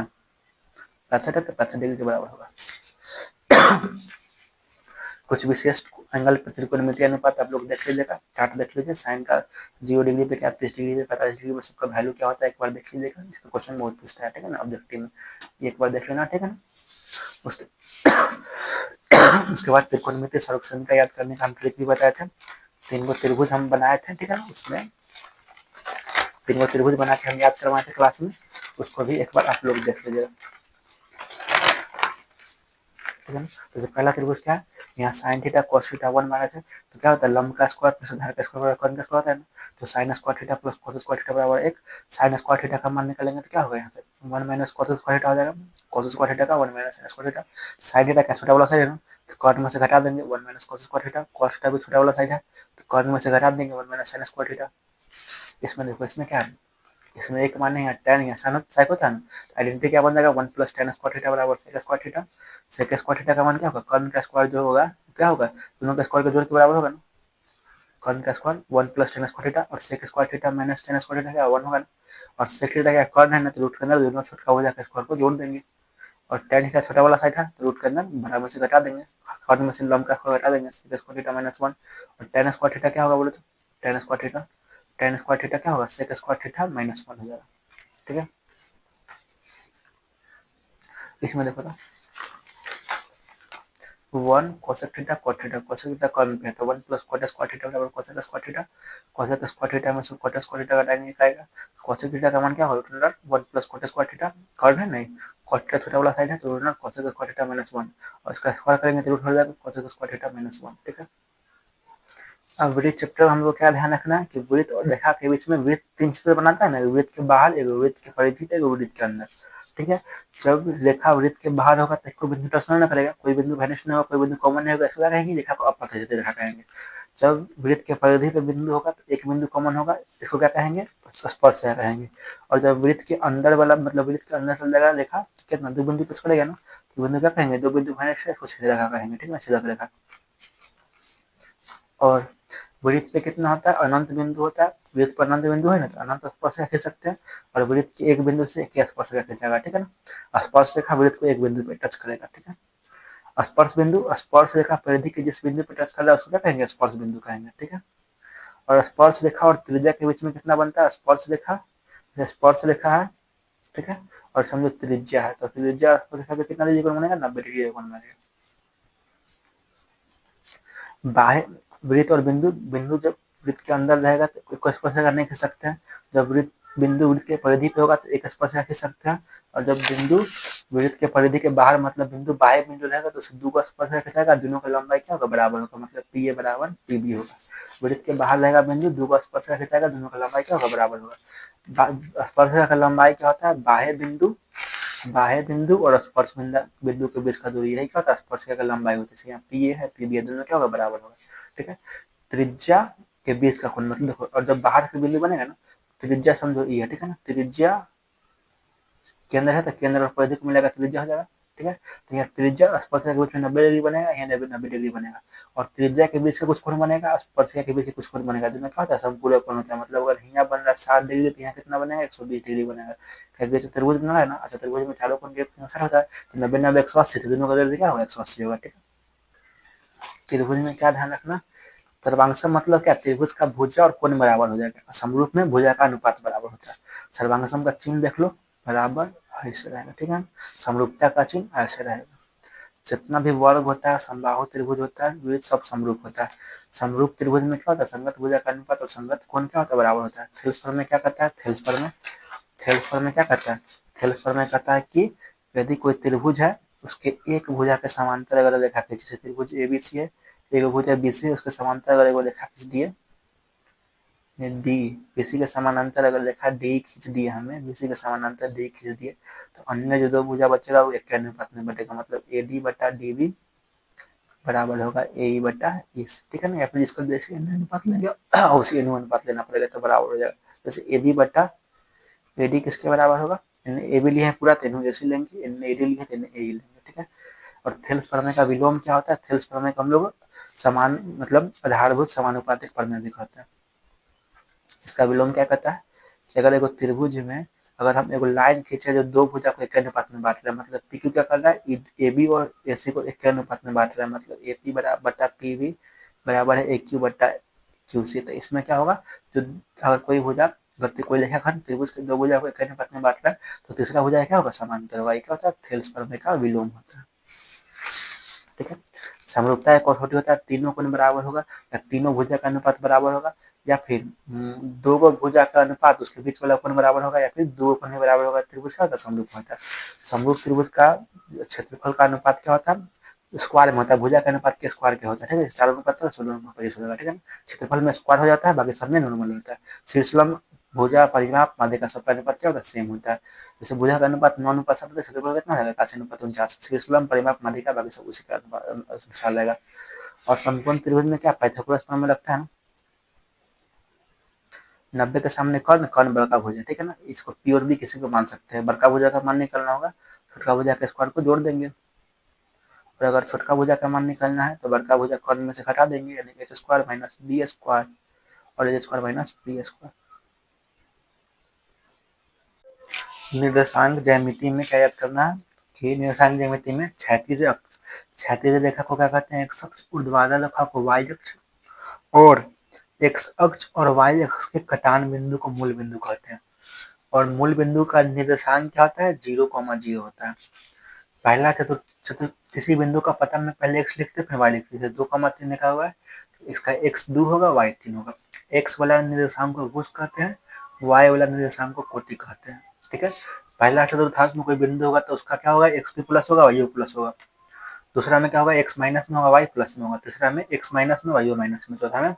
65 है, तो 65 डिग्री के बराबर होगा। कुछ विशेष एंगल पर त्रिकोणमितीय अनुपात आप लोग देख लीजिएगा, चार्ट देख लीजिए, साइन का 0 डिग्री पे क्या, 30 डिग्री पे 45 डिग्री में सबका वैल्यू क्या होता है, एक बार देख लीजिएगा, इसका क्वेश्चन बहुत पूछता है। ठीक है ना, ऑब्जेक्टिव में एक बार देख लेना। ठीक है ना, उसके उसके बाद त्रिकोणमितीय सड़क संख्या याद करने का हम ट्रिक भी बताए थे, 3 गो त्रिभुज हम बनाए थे। ठीक है ना, उसमें 3 गो त्रिभुज बना के हम याद करवाए थे क्लास में, उसको भी एक बार आप लोग देख लीजिएगा। ठीक है ना, तो पहला त्रिभुज क्या है, यहाँ साइन थीटा कॉस थीटा 1 माने थे, तो क्या होता है, लंब का स्क्वायर प्लस आधार का स्क्वायर बराबर कर्ण का स्क्वायर होता है ना, तो sine square theta plus cos square theta बराबर 1, साइन स्क्वायर थीटा का मान निकालेंगे तो क्या होगा, यहाँ से 1 माइनस कॉस स्क्वायर थीटा हो जाएगा, कॉस स्क्वायर थीटा का 1 minus sine square theta, sine theta क्या छोटा वाला साइड है ना, तो कर्ण में से घटा देंगे 1 minus cos square theta, cos theta भी छोटा वाला साइड है, तो कर्ण में से घटा देंगे 1 माइनस साइन स्क्वायर थीटा। इसमें देखो इसमें क्या है, इसमें एक मान है tan या साइक होता है ना, आइडेंटिटी क्या बन जाएगा 1 प्लस tan स्क्वायर थीटा बराबर sec square theta, sec square theta का मान क्या होगा, कर्ण का स्क्वायर जो होगा क्या होगा, दोनों का स्क्वायर का जोड़ के बराबर होगा ना, कॉर्न का square 1 plus tan square theta, और sec square theta minus tan square theta क्या 1 होगा ना, और सेक थीटा क्या कॉर्न है ना, तो रूट के अंदर दोनों छोटा हो जाकर स्क्वायर को जोड़ देंगे, और टेन थीटा छोटा वाला साइड है तो रूट के अंदर बराबर से घटा देंगे, कॉर्न में से लंब का स्क्वायर घटा देंगे, सेक स्क्वायर थीटा माइनस 1, और टेन स्क्वायर थीटा क्या होगा बोले तो टेन स्क्वायर थीटा क्या होगा, सेक स्क्वायर थीटा माइनस 1 हो जाएगा। ठीक है, इसमें देखो तो 1 cosec theta cot theta, cosec theta कॉर्न पे है तो 1 प्लस कॉट स्क्वायर थीटा बराबर cosec square theta, cosec square theta में से कॉट स्क्वायर थीटा घटाएंगे क्या आएगा, कोसेक थीटा का मान क्या होगा, root 1 plus cot square theta, कॉर्न है नहीं, कॉट थीटा छोटा वाला साइड है तो root cosec square theta minus 1, और इसका स्क्वायर करेंगे तो रूट हो जाएगा कोसेक स्क्वायर थीटा माइनस 1। ठीक है, अब वृत्त चैप्टर में हमको क्या ध्यान रखना है कि वृत्त और रेखा के बीच में वृत्त 3 चित्र बनाता है ना, वृत्त के बाहर, एक वृत्त के परिधि पे, एक वृत्त के अंदर। ठीक है, जब रेखा वृत्त के बाहर होगा तो कोई बिंदु टच ना करेगा, कोई बिंदु वैनिश नहीं होगा, कोई बिंदु कॉमन नहीं होगा, ऐसा कहेंगे रेखा को अपरिवर्तित रेखा कहेंगे। जब वृत्त के परिधि पे बिंदु होगा तो एक बिंदु कॉमन होगा, इसको क्या कहेंगे, स्पर्श रेखा कहेंगे। और जब वृत्त के अंदर वाला मतलब वृत्त के अंदर चल जाएगा रेखा, कितना 2 बिंदु टच करेगा ना, तो बिंदु क्या कहेंगे, 2 बिंदु वैनिश है, इसको छेद रेखा कहेंगे। ठीक है, छेदक रेखा। और वृत्त पे कितना होता है, अनंत बिंदु होता है, वृत्त पर अनंत बिंदु है ना तो अनंत स्पर्श रेखा खींच सकते हैं, और वृत्त के एक बिंदु से एक स्पर्श रेखा खींचेगा। ठीक है ना, स्पर्श रेखा वृत्त को एक बिंदु पे टच करेगा। ठीक है, स्पर्श बिंदु स्पर्श रेखा परिधि के जिस बिंदु पे टच कर रहा है उसको क्या कहेंगे, स्पर्श बिंदु कहेंगे। ठीक है, और स्पर्श रेखा और त्रिज्या के बीच में कितना बनता है, स्पर्श रेखा है। ठीक है, और समझो त्रिज्या है तो त्रिज्या रेखा पे कितना डिग्री कोण बनेगा, 90 डिग्री कोण बनेगा। बाह्य वृत्त और बिंदु, बिंदु जब वृत्त के अंदर रहेगा तो एक स्पर्श रेखा नहीं खींच सकते हैं, जब वृत्त बिंदु वृत्त के परिधि पे होगा तो एक स्पर्श रेखा खींच सकते हैं, और जब बिंदु वृत्त के परिधि के बाहर मतलब बिंदु बाह्य बिंदु रहेगा तो उसे 2 स्पर्श रेखा खींचेगा, दोनों का लंबाई क्या होगा, बराबर होगा, मतलब पी ए बराबर पी बी होगा। वृत्त के बाहर रहेगा बिंदु, 2 स्पर्श रेखा खींचेगा, दोनों का लंबाई क्या होगा, बराबर होगा। स्पर्श रेखा का लंबाई क्या होता है, बाह्य बिंदु और स्पर्श बिंदु के बीच का दूरी, यही क्या होता है, स्पर्श रेखा का लंबाई होती है। यहाँ पी ए है, पी बी है, दोनों क्या होगा, बराबर होगा। ठीक है, त्रिज्या के बीच का कोण मतलब देखो, और जब बाहर से बिंदु बनेगा ना, त्रिज्या समझो ये है। ठीक है ना, त्रिज्या केंद्र है तो केंद्र और परिधि को मिलेगा त्रिज्या हो जाएगा। ठीक है, तो यहाँ त्रिज्या स्पर्श के बीच में 90 डिग्री बनेगा, यहाँ 90 डिग्री बनेगा, और त्रिज्या के बीच का कुछ कोण बनेगा, स्पर्श के बीच कुछ कोण बनेगा, जिसमें क्या होता है, संपूरक कोण होता है। मतलब अगर यहाँ बन रहा है 60 डिग्री तो यहाँ कितना बनेगा, 120 डिग्री बनेगा। क्योंकि त्रिभुज बना है ना, अच्छा त्रिभुज में चारों कोण के अनुसार होता है, तो 90 90 180, दोनों का दर्द क्या होगा, 180 होगा। ठीक है, त्रिभुज में क्या ध्यान रखना, सर्वांगसम मतलब क्या, त्रिभुज का भुजा और कोण बराबर हो जाएगा, समरूप में भुजा का अनुपात बराबर होता है। सर्वांगसम का चिन्ह देख लो, बराबर ऐसे रहेगा। ठीक है, समरूपता का चिन्ह ऐसे रहेगा। जितना भी वर्ग होता है, समबाहु त्रिभुज होता है, वे सब समरूप होता है। समरूप त्रिभुज में क्या होता है, संगत भुजा का अनुपात और संगत कोण क्या होता है, बराबर होता है। थेल्सफर में क्या करता है, थेल्सफर में क्या करता है, थेल्सफर में कहता है कि यदि कोई त्रिभुज है, उसके एक भुजा के समांतर अगर रेखा खींचे, जैसे त्रिभुज एबीसी है, एक भुजा बीसी है, उसके समांतर अगर एक रेखा खींच दिए, डी बीसी के समानांतर अगर रेखा डी खींच दिए हमें, बीसी के समानांतर डी खींच दिए, तो अन्य जो 2 भुजा बचेगा वो एक के अनुपात में बटेगा, मतलब ए डी बटा डी बी बराबर होगा ए ई बटा इस। ठीक है ना, या फिर इसको जैसे अनुपात लेंगे उसी अनुपात लेना पड़ेगा तो बराबर हो जाएगा। जैसे ए बी बटा ए डी किसके बराबर होगा, ए बी लिए है पूरा, तेनों जैसे लेंगे, ए डी लिए तेन ए लेंगे। ठीक है, और थेल्स प्रमेय का विलोम क्या होता है, थेल्स प्रमेय का हम लोग समान मतलब आधारभूत समानुपातिक प्रमेय भी कहते हैं। इसका विलोम क्या कहता है कि अगर एगो त्रिभुज में अगर हम एगो लाइन खींचे जो 2 भुजा को एक अनुपात में बांट रहा है, मतलब पी क्यू क्या कर रहा है, ए बी और ए सी को एक अनुपात में बांट रहा है, मतलब ए पी बटा पी बी बराबर है ए क्यू बटा क्यू सी। तो इसमें क्या होगा, जो अगर कोई भुजा अगर कोई रेखाखंड त्रिभुज के 2 भुजा को एक अनुपात में बांट रहा है तो तीसरा भुजा क्या होगा, समांतर होगा। क्या होता है, थेल्स प्रमेय का विलोम होता है। ठीक है, समरूपता एक कसौटी होता है, तीनों कोण बराबर होगा या तीनों भुजा का अनुपात बराबर होगा, या फिर 2 गो भुजा का अनुपात उसके बीच वाला कोण बराबर होगा, या फिर 2 कोण बराबर होगा, त्रिभुज का समरूप होता है। समरूप त्रिभुज का क्षेत्रफल का अनुपात क्या होता है, स्क्वायर में होता है, भुजा के अनुपात के स्क्वायर क्या होता है। ठीक है, चारों अनुपात 16 अनुपात 25 होगा। ठीक है, क्षेत्रफल में स्क्वायर हो जाता है, बाकी सब में नॉर्मल होता है। शीर्षलंब भुजा परिमाप माध्यिका सबका अनुपात क्या होता है, सेम होता है। जैसे भुजा का अनुपात 9 अनुपात 7 होता है, क्षेत्रफल कितना है, 81 अनुपात 49। शीर्षलंब परिमाप माध्यिका बाकी सब उसी का अनुसार रहेगा। और समकोण त्रिभुज में क्या पाइथागोरस प्रमेय लगता है ना, 90 के सामने कर्ण, कर्ण बड़का भुजा। ठीक है ना, इसको पी और बी किसी को मान सकते हैं, बड़का भुजा का मान निकालना होगा, छोटका भुजा के स्क्वायर को जोड़ देंगे, और अगर छोटका भुजा का मान निकालना है तो बड़का भुजा कौन में से घटा देंगे, यानी H square minus B square और H square minus B square. निर्देशांक ज्यामिति में क्या याद करना है कि निर्देशांक ज्यामिति में क्षैतिज रेखा को क्या कहते हैं, एक्स अक्ष, ऊर्ध्वाधर रेखा को वाई अक्ष और एक्स अक्ष और वाई अक्ष के कटान बिंदु को मूल बिंदु कहते हैं। और मूल बिंदु का निर्देशांक क्या होता है, 0,0 होता है। पहला किसी बिंदु का पता में पहले एक्स लिखते फिर वाई लिखते, 2,3 लिखा हुआ है, इसका एक्स 2 होगा, वाई 3 होगा। एक्स वाला निर्देशांक को भुज कहते हैं, वाई वाला निर्देशांक को कोटि कहते हैं। ठीक है, पहला चतुर्थांश में कोई बिंदु होगा तो उसका क्या होगा, एक्स भी प्लस होगा, वाई प्लस होगा। दूसरा में क्या होगा, एक्स माइनस में होगा, वाई प्लस में होगा। तीसरा में एक्स माइनस में, वाई माइनस में। चौथा में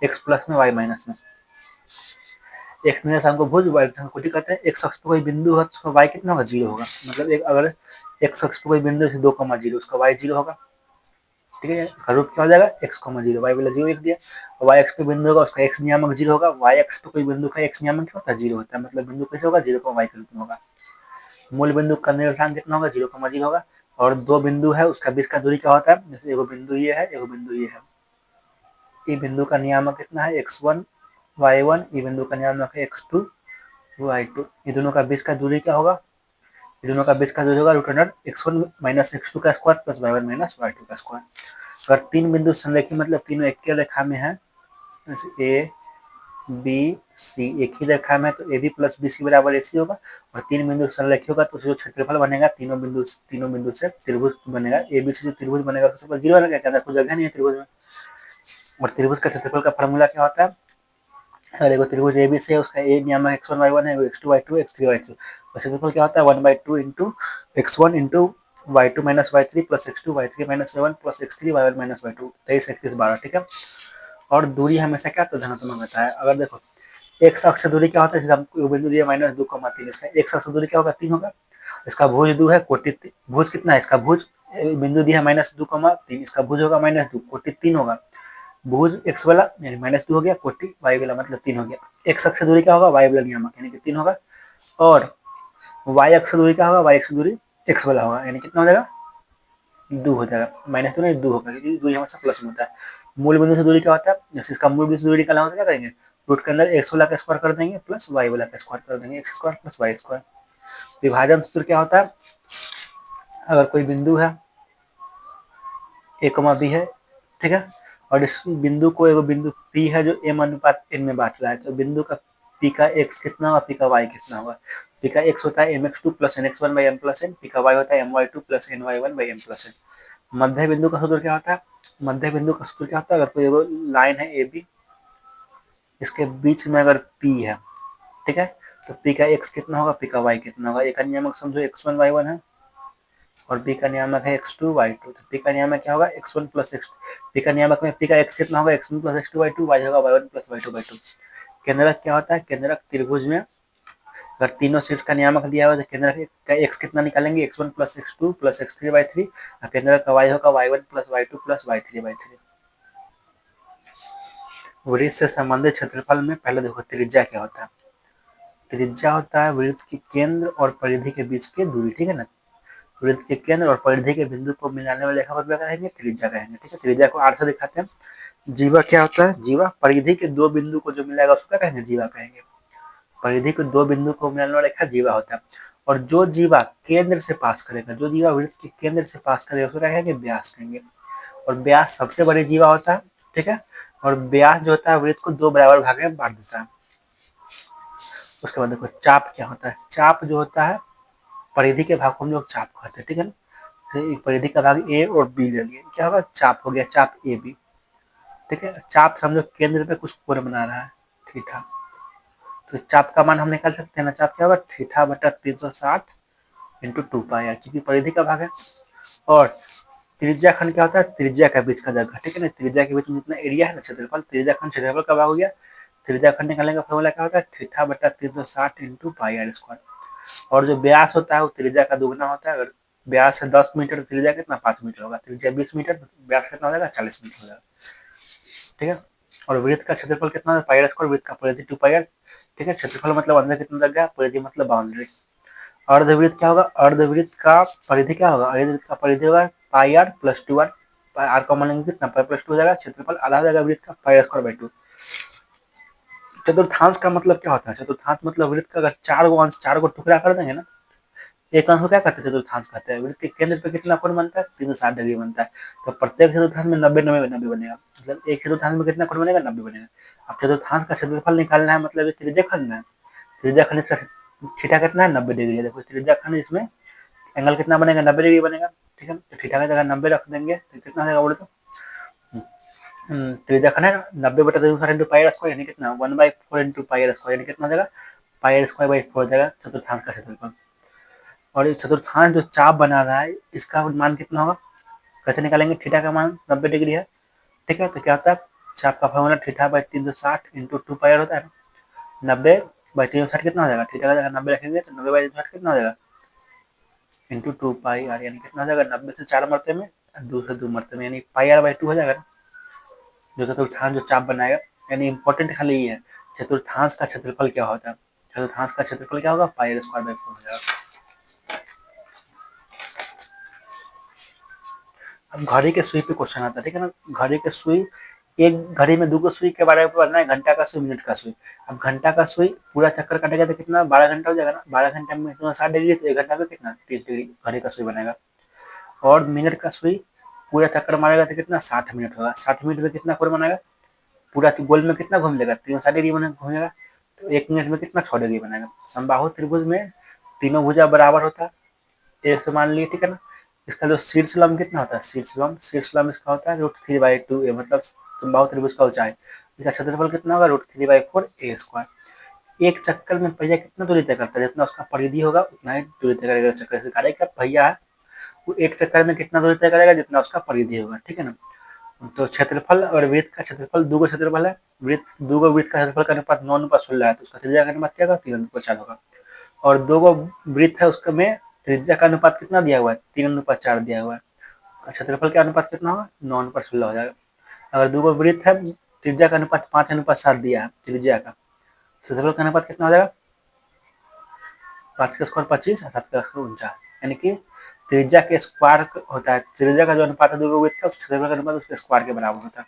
एक्स प्लस में, वाई माइनस में। एक्स निर्देशांक को भुज, वाई निर्देशांक को कोटि कहते हैं। एक्स अक्ष पर कोई बिंदु है तो उसका वाई कितना होगा, 0 होगा। मतलब अगर एक्स अक्ष पर कोई बिंदु है 2,0, उसका वाई 0 होगा। ठीक है, इसका रूप क्या हो जाएगा, एक्स, 0, वाई वाला 0 लिख दिया। और वाई एक्स पे बिंदु होगा, उसका एक्स नियामक 0 होगा। वाई एक्स पे कोई बिंदु का एक्स नियामक क्या होता है, 0 होता है। मतलब बिंदु कैसे होगा, 0, वाई के रूप में होगा। मूल बिंदु का निर्देशांक कितना होगा, 0,0 होगा। और दो बिंदु है उसका बीच का दूरी क्या होता है, जैसे एगो बिंदु ये है, एगो बिंदु ये है। ये बिंदु का नियामक कितना है, x1 y1। ये बिंदु का नियामक है x2 y2। ये दोनों का बीच का दूरी क्या होगा, ये दोनों का बीच का दूरी होगा √(x1 - x2 का स्क्वायर प्लस y1 - y2 का स्क्वायर। अगर तीन बिंदु संरेखी मतलब तीनों एक ही रेखा में है, जैसे ए बी सी एक ही रेखा में, तो A B plus B C बराबर ए सी होगा। और तीन बिंदु संरेखी होगा तो जो क्षेत्रफल बनेगा तीनों बिंदु से त्रिभुज बनेगा। ए बी से जो त्रिभुज बनेगा उसके 0 बनेगा, क्या कोई जगह नहीं है त्रिभुज में। और त्रिभुज का क्षेत्रफल का फॉर्मूला क्या होता है, अगर एगो त्रिभुज ए बी सी है, उसका ए नियामक x1 y1 है, x2 y2 x3 y3। क्षेत्रफल क्या होता है, 1/2 into x1 into y2 minus y3 plus x2 y3 minus y1 plus x3 y1 minus y2। 23, 31, 12। ठीक है, और दूरी हमेशा क्या तो धनात्मक होता है। अगर देखो एक्स अक्ष दूरी क्या होता है, जैसे हमको बिंदु दिया -2,3, इसका एक्स अक्ष दूरी क्या होगा, 3 होगा। इसका भुज 2 है, कोटि भुज कितना है, इसका भुज बिंदु दिया -2,3, इसका भुज होगा -2, कोटि 3 होगा। भुज एक्स वाला यानी -2 हो गया, कोटि वाई वाला मतलब 3 हो गया। एक्स अक्ष दूरी क्या होगा, वाई वाला नियामक यानी कि 3 होगा। और वाई अक्ष दूरी क्या होगा, वाई अक्ष दूरी एक्स वाला होगा, यानी कितना हो जाएगा, 2 हो जाएगा। -2 नहीं 2 होगा, क्योंकि दूरी हमेशा प्लस में होता है। मूल बिंदु से दूरी क्या होता है, जैसे इसका मूल बिंदु से दूरी निकालना होता है, क्या करेंगे, रूट के अंदर एक्स वाला का स्क्वायर कर देंगे प्लस वाई वाला का स्क्वायर कर देंगे, x square plus y square. विभाजन सूत्र क्या होता है, अगर कोई बिंदु है ए कमा बी है, ठीक है, और इस बिंदु को एगो बिंदु पी है जो m अनुपात n में बांट रहा है, तो बिंदु का पी का x कितना होगा, पी का y कितना होगा। पी का x होता है mx2 plus nx1 by m plus n, P का y होता है my2 plus ny1 by m plus n। मध्य बिंदु का सूत्र क्या होता है, मध्य बिंदु का सूत्र क्या होता है, अगर कोई एगो लाइन है ए बी, इसके बीच में अगर p है, ठीक है, तो p का x कितना होगा, p का y कितना होगा। एक नियामक समझो x1 y1 है और p का नियामक है x2 y2, तो p का नियामक क्या होगा, x1 प्लस x2। p का नियामक में p का x कितना होगा, x1 plus x2 y2, y होगा y1 प्लस y2 y2। केंद्रक क्या होता है, केंद्रक त्रिभुज में अगर तीनों शीर्ष का नियामक दिया हुआ है तो केंद्रक का x कितना निकालेंगे, x1 plus x2 plus x3 y3, और केंद्रक का y होगा y1 plus y2 plus y3 y3। वृत्त से संबंधित क्षेत्रफल में पहले देखो त्रिज्या क्या होता है। त्रिज्या होता है वृत्त के केंद्र और परिधि के बीच की दूरी, ठीक है ना। वृत्त के केंद्र और परिधि के बिंदु को मिलाने वाले रेखा को क्या कहेंगे, त्रिज्या कहेंगे। ठीक है, त्रिज्या को आर से दिखाते हैं। जीवा क्या होता है, जीवा परिधि के दो बिंदु को जो मिलाएगा उसको क्या कहेंगे, जीवा कहेंगे। परिधि के दो बिंदु को मिलाने वाला रेखा जीवा होता है। और जो जीवा केंद्र से पास करेगा, जो जीवा वृत्त के केंद्र से पास करेगा उसको क्या कहेंगे, व्यास कहेंगे। और व्यास सबसे बड़ी जीवा होता है, ठीक है। और व्यास जो होता है वृत्त को दो बराबर भाग में बांट देता है। उसके बाद देखो चाप क्या होता है, चाप जो होता है परिधि के भाग को हम लोग चाप कहते हैं, ठीक है ना। एक परिधि का भाग ए और बी ले लिए, क्या होगा, चाप हो गया, चाप ए बी। ठीक है, चाप समझो केंद्र पे कुछ कोण बना रहा है, थीटा। तो चाप का मान हम निकाल सकते हैं ना, चाप क्या होगा, थीटा बटा 360 इंटू 2 पाई, क्योंकि परिधि का भाग है। और त्रिज्या खंड क्या होता है, त्रिज्या का बीच का जगह, ठीक है ना। त्रिज्या के बीच में जितना एरिया है ना, क्षेत्रफल, त्रिज्या खंड क्षेत्रफल का भाग हो गया। त्रिज्या खंड निकालने का फॉर्मूला क्या होता है, थीटा बटा 360 इंटू पाई स्क्वायर। और जो व्यास होता है वो त्रिज्या का दुगना होता है। अगर व्यास है 10 मीटर, त्रिज्या कितना 5 मीटर होगा। त्रिज्या 20 मीटर, व्यास कितना हो जाएगा, 40 मीटर हो जाएगा। ठीक है, और वृत्त का क्षेत्रफल कितना है, पाई स्क्वायर, वृत्त का परिधि 2 पाई। ठीक है, क्षेत्रफल मतलब अंदर कितना लग गया, परिधि मतलब बाउंड्री। अर्धवृत्त क्या होगा, अर्धवृत्त का परिधि क्या होगा, अर्धवृत्त का परिधि होगा pi R plus 2r, R common लेंगे कितना पाई प्लस 2 हो जाएगा, क्षेत्रफल आधा हो जाएगा वृत्त का पाई स्क्वायर बाई 2। चतुर्थांश का मतलब क्या होता है, चतुर्थांश मतलब वृत्त का अगर चार गो अंश चार गो टुकड़ा कर देंगे ना, एक अंश को क्या कहते हैं चतुर्थांश कहते हैं। वृत्त के केंद्र पे कितना कोण बनता है, 360 डिग्री बनता है। तो प्रत्येक चतुर्थांश में 90 बनेगा, मतलब एक चतुर्थांश में कितना कोण बनेगा, 90 बनेगा। अब चतुर्थांश का क्षेत्रफल निकालना है, मतलब त्रिज्या खंड है, त्रिज्या खंड इसका थीटा कितना है, 90 डिग्री है। देखो त्रिज्या खंड इसमें एंगल कितना बनेगा, 90 डिग्री बनेगा। ठीक है, तो थीटा का जगह 90 रख देंगे तो कितना आएगा बोले तो त्रिज्या खंड है 90/360 इंटू पाई आर स्क्वायर, यानी कितना 1/4 इंटू पाई आर स्क्वायर, यानी कितना हो जाएगा पाई आर स्क्वायर बाई 4 हो जाएगा चतुर्थांश का क्षेत्रफल। और ये चतुर्थांश जो चाप बना रहा है इसका मान कितना होगा, कैसे निकालेंगे, थीटा का मान 90 डिग्री है। ठीक है, तो क्या होता है चाप का formula theta by 360 into 2 pi R होता है। 90/360 कितना हो जाएगा, थीटा का जगह 90 रखेंगे तो 90/360 कितना हो जाएगा इंटू 2 पाई आर, यानी कितना हो जाएगा 90 से 4 मरते में 2 से 2 मरते में, यानी पाई आर बाई 2 हो जाएगा। जो चतुर्थांश जो चाप बनाएगा, यानी इंपॉर्टेंट खाली ये है चतुर्थांश का क्षेत्रफल क्या होता है, चतुर्थांश का क्षेत्रफल क्या होगा पाई आर स्क्वायर बाई 4 हो जाएगा। अब घड़ी के सुई पे क्वेश्चन आता है, ठीक है ना, घड़ी के सुई, एक घड़ी में 2 सुई के बारे में पढ़ना है, घंटा का सुई मिनट का सुई। अब घंटा का सुई पूरा चक्कर काटेगा तो कितना 12 घंटा हो जाएगा ना, 12 घंटे में 60 डिग्री, तो 1 घंटा में कितना 30 डिग्री घड़ी का सुई बनेगा। और मिनट का सुई पूरा चक्कर मारेगा तो कितना 60 मिनट होगा, 60 मिनट में कितना कोण बनाएगा, पूरा गोल में कितना घूम लेगा 360 डिग्री घूमेगा, तो 1 मिनट में कितना 6 डिग्री बनेगा। समबाहु त्रिभुज में तीनों भुजा बराबर होता है, एक से मान लिए, ठीक है ना। इसका जो शीर्ष लंब कितना होता है, शीर्ष लंब इसका होता है √3/2 ए, मतलब समबाहु त्रिभुज का ऊंचाई। इसका क्षेत्रफल कितना होगा √3/4 ए स्क्वायर। एक चक्कर में पहिया कितना दूरी तय करता है, जितना उसका परिधि होगा उतना ही दूरी तय करेगा चक्कर से। गाड़ी का पहिया है वो एक चक्कर में कितना दूरी तय करेगा, जितना उसका परिधि होगा, ठीक है ना। तो क्षेत्रफल और वृत्त का क्षेत्रफल, दो क्षेत्रफल है, वृत्त का क्षेत्रफल का अनुपात 9:16 है, तो उसका त्रिज्या का अनुपात क्या होगा 3:4 होगा। और 2 वृत्त है उसका में त्रिज्या का अनुपात कितना दिया हुआ है 3:4 दिया हुआ है, क्षेत्रफल का अनुपात कितना होगा 9:16 हो जाएगा। अगर 2 वृत्त है त्रिज्या का अनुपात 5:7 दिया है, त्रिज्या का क्षेत्रफल का अनुपात कितना हो जाएगा 5 का स्क्वायर 25 और 7 का स्क्वायर 49, यानी कि त्रिज्या के स्क्वायर होता है, त्रिज्या का जो अनुपात है 2 वृत्त का, उस क्षेत्रफल का अनुपात उसके स्क्वायर के बराबर होता है।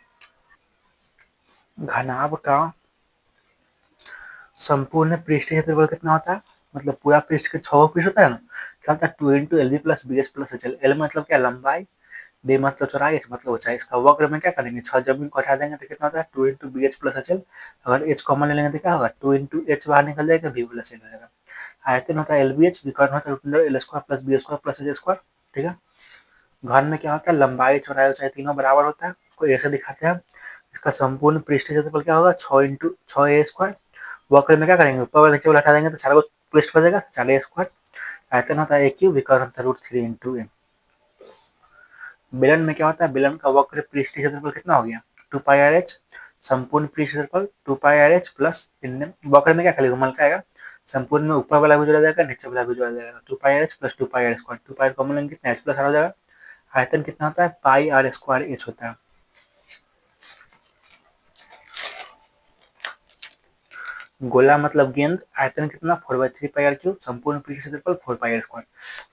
घनाभ का संपूर्ण पृष्ठीय क्षेत्रफल कितना होता है, मतलब पूरा पृष्ठ के 6 पृष्ठ होता है ना, क्या होता है 2 into L B plus B S plus H L. L मतलब क्या लंबाई, बी मतलब चौड़ाई, एच मतलब ऊंचाई। इसका वक्र में क्या करेंगे 6 जब इनको हटा देंगे तो कितना होता है 2 into B H plus H L. अगर एच कॉमन ले लेंगे तो क्या होगा 2 इंटू एच बाहर निकल जाएगा, बी प्लस एल हो जाएगा। आयतन होता है एल बी एच, विकर्ण होता है L square plus B square plus H square, ठीक है। घन में क्या होता है लंबाई चौड़ाई ऊंचाई तीनों बराबर होता है, उसको ऐसे दिखाते हैं। इसका संपूर्ण पृष्ठीय क्षेत्रफल क्या होगा 6 इंटू 6 ए स्क्वायर। वक्र में क्या करेंगे ऊपर वाले नीचे वाला हटा देंगे तो 4 पृष्ठ बचेगा 4 ए स्क्वायर। आयतन होता है ए क्यूब, विकर्ण होता है √3 इंटू एम। बेलन में क्या होता है, बेलन का वक्र पृष्ठीय क्षेत्रफल कितना हो गया 2 पाई आर एच, संपूर्ण पृष्ठीय क्षेत्रफल 2 पाई आर एच प्लस वक्र में क्या खाली घुमल का आएगा, संपूर्ण में ऊपर वाला भी जोड़ा जाएगा नीचे वाला भी जोड़ा जाएगा, 2 pi R H plus 2 pi R square, 2 pi common लेंगे कितना एच प्लस आर हो जाएगा। आयतन कितना होता है पाई आर स्क्वायर एच होता है। गोला मतलब गेंद, आयतन कितना 4/3 पाई आर क्यूब, संपूर्ण पृष्ठ क्षेत्रफल 4 पाई आर स्क्वायर।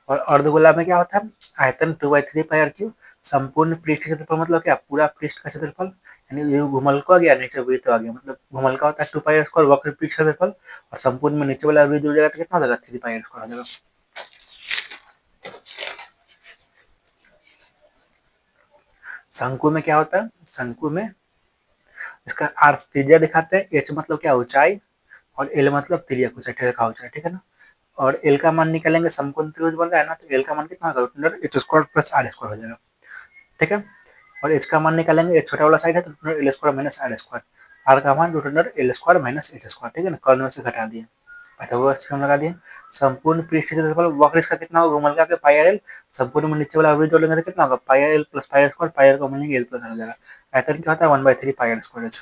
और अर्धगोला में क्या होता है आयतन 2/3 पाई आर क्यूब, संपूर्ण पृष्ठ क्षेत्रफल मतलब क्या पूरा पृष्ठ का क्षेत्रफल, यानी ये घुमल को आ गया नीचे वृत्त आ गया, मतलब घुमल का होता है 2 पाई आर स्क्वायर वक्र पृष्ठ क्षेत्रफल, और संपूर्ण में नीचे वाला वृत्त जुड़ जाएगा तो कितना हो जाएगा 3 पाई आर स्क्वायर हो जाएगा। शंकु में क्या होता है, शंकु में इसका आर त्रिज्या दिखाते हैं, एच मतलब क्या ऊंचाई, और एल मतलब तिर्यक ऊंचाई टेढ़ा का ऊंचाई, ठीक है ना। और एल का मान निकालेंगे, समकोण त्रिभुज बन रहा है ना, तो एल का मान कितना होगा √, H square plus R square हो जाएगा, ठीक है। और एच का मान निकालेंगे, एच छोटा वाला साइड है तो L square minus R square, R का मान √, L square minus H square, ठीक है ना, कर्ण में से घटा दिए पाइथागोरस थ्योरम लगा दिए। संपूर्ण पृष्ठीय क्षेत्रफल वक्र इसका कितना होगा घुमल का पाई आर एल, संपूर्ण में नीचे वाला वृत्त जोड़ेंगे तो कितना होगा pi R L plus pi R square, pi R को मिलेंगे एल प्लस आर हो जाएगा। आयतन क्या होता है 1/3 पाई आर स्क्वायर एच।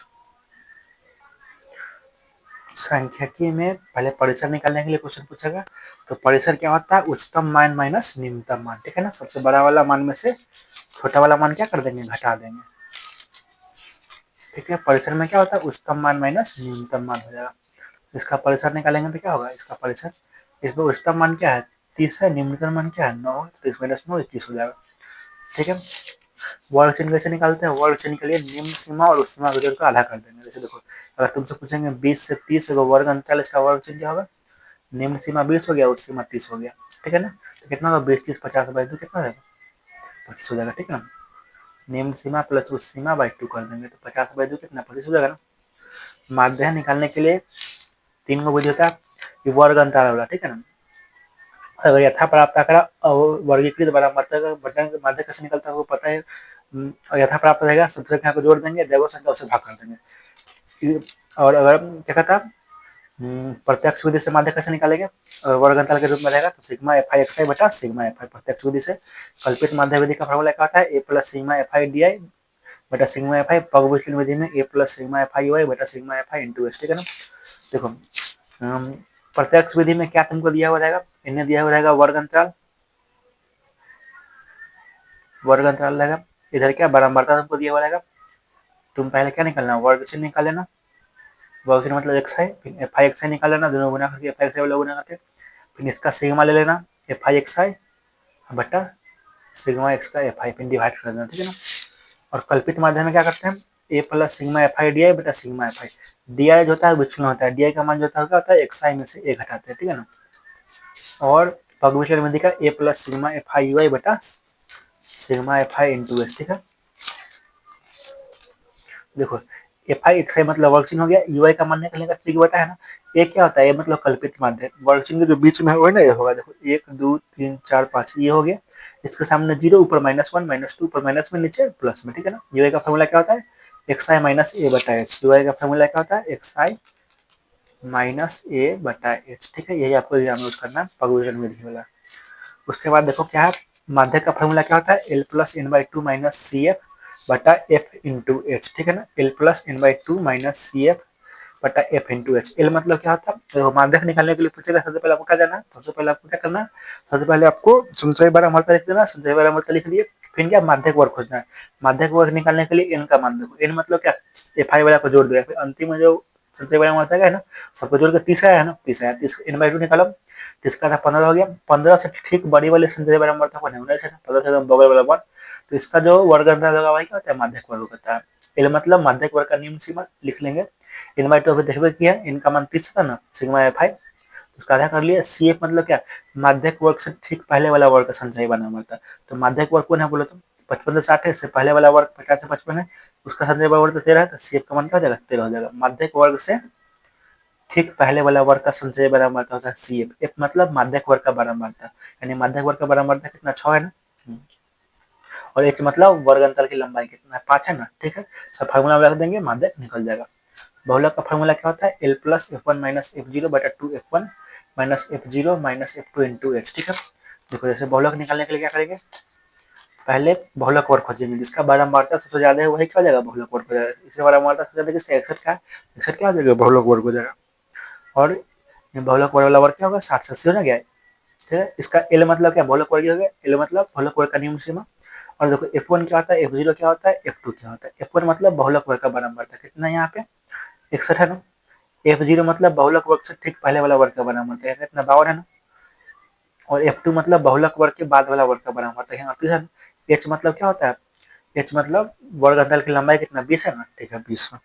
सांख्यिकी में पहले परिसर निकालने के लिए क्वेश्चन पूछेगा, तो परिसर क्या होता है उच्चतम मान माइनस निम्नतम मान, ठीक है ना, सबसे बड़ा वाला मान में से छोटा वाला मान क्या कर देंगे घटा देंगे, ठीक है। परिसर में क्या होता है उच्चतम मान माइनस न्यूनतम मान हो जाएगा। इसका परिसर निकालेंगे तो क्या होगा इसका परिसर, इसमें उच्चतम मान क्या है 30 है, निम्नतम मान क्या है 9 है, तो 30 - 9 21 हो जाएगा। ठीक है। वर्ग चिन्ह कैसे निकालते हैं? वर्ग चिन्ह के लिए निम्न सीमा और उस सीमा के जोड़ को आधा कर देंगे। जैसे देखो, अगर तुमसे पूछेंगे 20 से 30 होगा वर्ग अंतराल, इसका वर्ग चिन्ह क्या होगा? निम्न सीमा 20 हो गया, उच्च सीमा 30 हो गया, ठीक है ना। तो कितना होगा? 20 30 50 बाई 2 कितना हो जाएगा? 25 हो जाएगा, ठीक है ना। निम्न सीमा प्लस उच्च सीमा बाई 2 कर देंगे तो 50 बाई 2 कितना? 25 हो जाएगा ना। माध्य निकालने के लिए 3 गो विधि होता है, ये वर्ग अंतराल वाला, ठीक है ना। अगर यथा प्राप्त आंकड़ा वर्गीकृत बराबर माध्य कैसे निकलता है वो पता है। यथा प्राप्त रहेगा, सब संख्या को जोड़ देंगे, जैव संख्या उसे भाग कर देंगे। और अगर क्या कहता है, प्रत्यक्ष विधि से माध्य कैसे निकालेंगे? वर्ग अंतराल के रूप में रहेगा तो सिग्मा एफ आई एक्स आई बटा सिग्मा एफ आई प्रत्यक्ष विधि से। कल्पित माध्य विधि का फॉर्मूला क्या होता है? A plus sigma F I D I बटा सिग्मा एफ आई। पग विचलन विधि में A plus sigma F I Y बटा sigma F I into S, ठीक है ना। देखो, प्रत्यक्ष विधि में क्या तुमको दिया हुआ रहेगा? इन्हें दिया हुआ रहेगा वर्ग अंतराल, वर्ग अंतराल रहेगा। इधर क्या बारंबारता तुमको दिया हुआ रहेगा। तुम पहले क्या निकालना? वर्ग चिन्ह निकाल लेना। वर्ग चिन्ह मतलब एक्स आई, फिर एफ आई एक्स आई निकाल लेना, दोनों गुना करके एफ आई एक्स आई वाला गुना करके, फिर इसका सिग्मा ले लेना एफ आई एक्स आई बटा सिग्मा एक्स का एफ आई, फिर डिवाइड कर देना, ठीक है ना। और कल्पित माध्यम में क्या करते हैं? A plus sigma F I D I बटा sigma F I. D I जो होता है विचलन होता है, डी आई का मान जो होता है एक्स आई में से ए घटाते हैं, ठीक है ना। और पग विचलन विधि का A plus sigma F I U I बटा sigma F I into S, ठीक है। देखो, एफ आई एक्स आई मतलब वर्ग चिन्ह हो गया, यू आई का मान निकलने का तरीका बताया ना। ये क्या होता है? ये मतलब कल्पित माध्य, वर्ग चिन्ह के जो बीच में है ना, ये होगा। देखो 1 2 3 4 5 ये हो गया, इसके सामने 0, ऊपर -1 -2, ऊपर माइनस में, नीचे प्लस में, ठीक है ना। यू आई का फॉर्मूला क्या होता है? एक्स आई माइनस ए बटा एच। यू आई का फॉर्मूला क्या होता है? एक्स आई माइनस ए बटा एच, ठीक है। यही आपको एग्जाम में यूज करना है, पग विचलन विधि वाला। उसके बाद देखो क्या है, माध्य का फॉर्मूला क्या होता है? L plus N by two minus C F बटा एफ इंटू एच, ठीक है ना। L plus N by two minus C F बटा एफ इंटू एच। एल मतलब क्या होता है? तो माध्य निकालने के लिए पूछेगा, सबसे पहले आपको क्या जाना है? सबसे पहले आपको क्या करना है? सबसे पहले आपको संचय बार अमरता लिख देना, संचय बार अमरता लिख लिए, फिर क्या माध्यक वर्ग खोजना है। माध्यक वर्ग निकालने के लिए एन का मान देखो, एन मतलब क्या? एफ आई वाला को जोड़ दिया, फिर अंतिम में जो संचय बार अमरता है ना, सबको जोड़ के 30 आया है ना, 30 आया, 30 एन बाई टू निकालो, 30 का था 15 हो गया, 15 से ठीक बड़ी वाली संचय बार अमरता को नहीं से 15 से बगल वाला वन, तो इसका जो वर्ग अंतर होगा वही क्या होता है? माध्यक वर्ग होता है। एल मतलब माध्यक वर्ग का निम्न सीमा लिख लेंगे। इन बाई टू अभी देखबे किया, इनका मान 30 था ना, सिग्मा एफ आई, उसका आधा कर लिया। सी एफ मतलब क्या? माध्यक वर्ग से ठीक पहले वाला वर्ग का संचय बना हुआ था। तो माध्यक वर्ग कौन है बोले तो? 55 से 60 है, इससे पहले वाला वर्ग 50 से 55 है, उसका संचय वर्ग तो 13 है, तो सी एफ का मान क्या हो जाएगा? 13 हो जाएगा। माध्यक वर्ग से ठीक पहले वाला वर्ग का संचय बारंबारता होता है सी एफ। एफ मतलब माध्यक वर्ग का बारंबारता, यानी माध्यक वर्ग का बारंबारता कितना? 6 है ना। और एच मतलब वर्ग अंतर की लंबाई कितना है? 5 है ना, ठीक है। सब फार्मूला रख देंगे, माध्यक निकल जाएगा। बहुलक का फार्मूला क्या होता है? L plus F one minus F zero बटा two F one minus F zero minus F two into H, ठीक है। देखो, जैसे बहुलक निकालने के लिए क्या करेंगे? पहले बहुलक वर्ग खोजेंगे, जिसका बारंबारता सबसे ज्यादा है वही क्या हो जाएगा? बहुलक वर्ग हो जाएगा। इससे बारंबारता सबसे ज्यादा किसका? 61 का है, 61 क्या हो जाएगा? बहुलक वर्ग हो जाएगा। और बहुलक वर्ग वाला वर्ग क्या होगा? 60 से 80 हो ना गया, ठीक है। इसका एल मतलब क्या? बहुलक वर्ग हो गया। एल मतलब बहुलक वर्ग का निम्न सीमा। और देखो एफ वन क्या होता है, एफ जीरो क्या होता है, एफ टू क्या होता है। एफ वन मतलब बहुलक वर्ग का बारंबारता कितना है यहाँ पे? 61 है ना। एफ जीरो मतलब बहुलक वर्ग से ठीक पहले वाला वर्ग का बारंबारता है कितना? 52 है ना। और एफ टू मतलब बहुलक वर्ग के बाद वाला वर्ग का बारंबारता है 38 है ना। एच मतलब क्या होता है? एच मतलब वर्ग अंतर की लंबाई कितना? 20 है ना, ठीक है 20 में।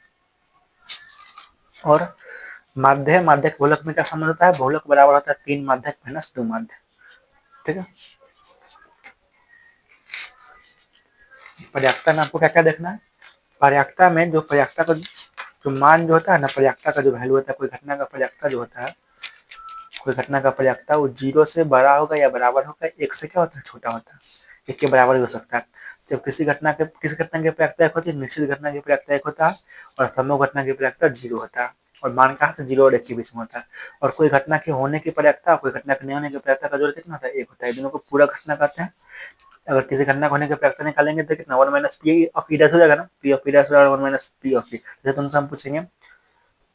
और माध्य माध्यक बहुलक में क्या संबंध होता है? बहुलक बराबर होता है 3 माध्यक माइनस 2 माध्य, ठीक है। पर्याप्तता में आपको क्या क्या देखना है? पर्याप्तता में जो पर्याप्तता का जो मान जो होता है ना, पर्याप्तता का जो वैल्यू होता है, कोई घटना का पर्याप्तता जो होता है, कोई घटना का पर्याप्तता वो 0 से बड़ा होगा या बराबर होगा, 1 से क्या होता है? छोटा होता है, 1 के बराबर ही हो सकता है। जब किसी घटना की पर्याप्तता 1 होती है, निश्चित घटना की पर्याप्तता 1 होता है, और समूह घटना की पर्याप्तता 0 होता है। और मान कहाँ से? 0 और 1 के बीच में होता है। और कोई घटना के होने की पर्याप्तता, कोई घटना के नहीं होने की पर्याप्तता का जोड़ कितना होता है? 1 होता है। दोनों को पूरा घटना कहते हैं। अगर किसी घटना को होने की पर्याप्तता निकालेंगे तो कितना? 1 minus P of E dash हो जाएगा ना, पी ऑफ ई डैश बराबर 1 माइनस पी ऑफ ई। जैसे तुमसे हम पूछेंगे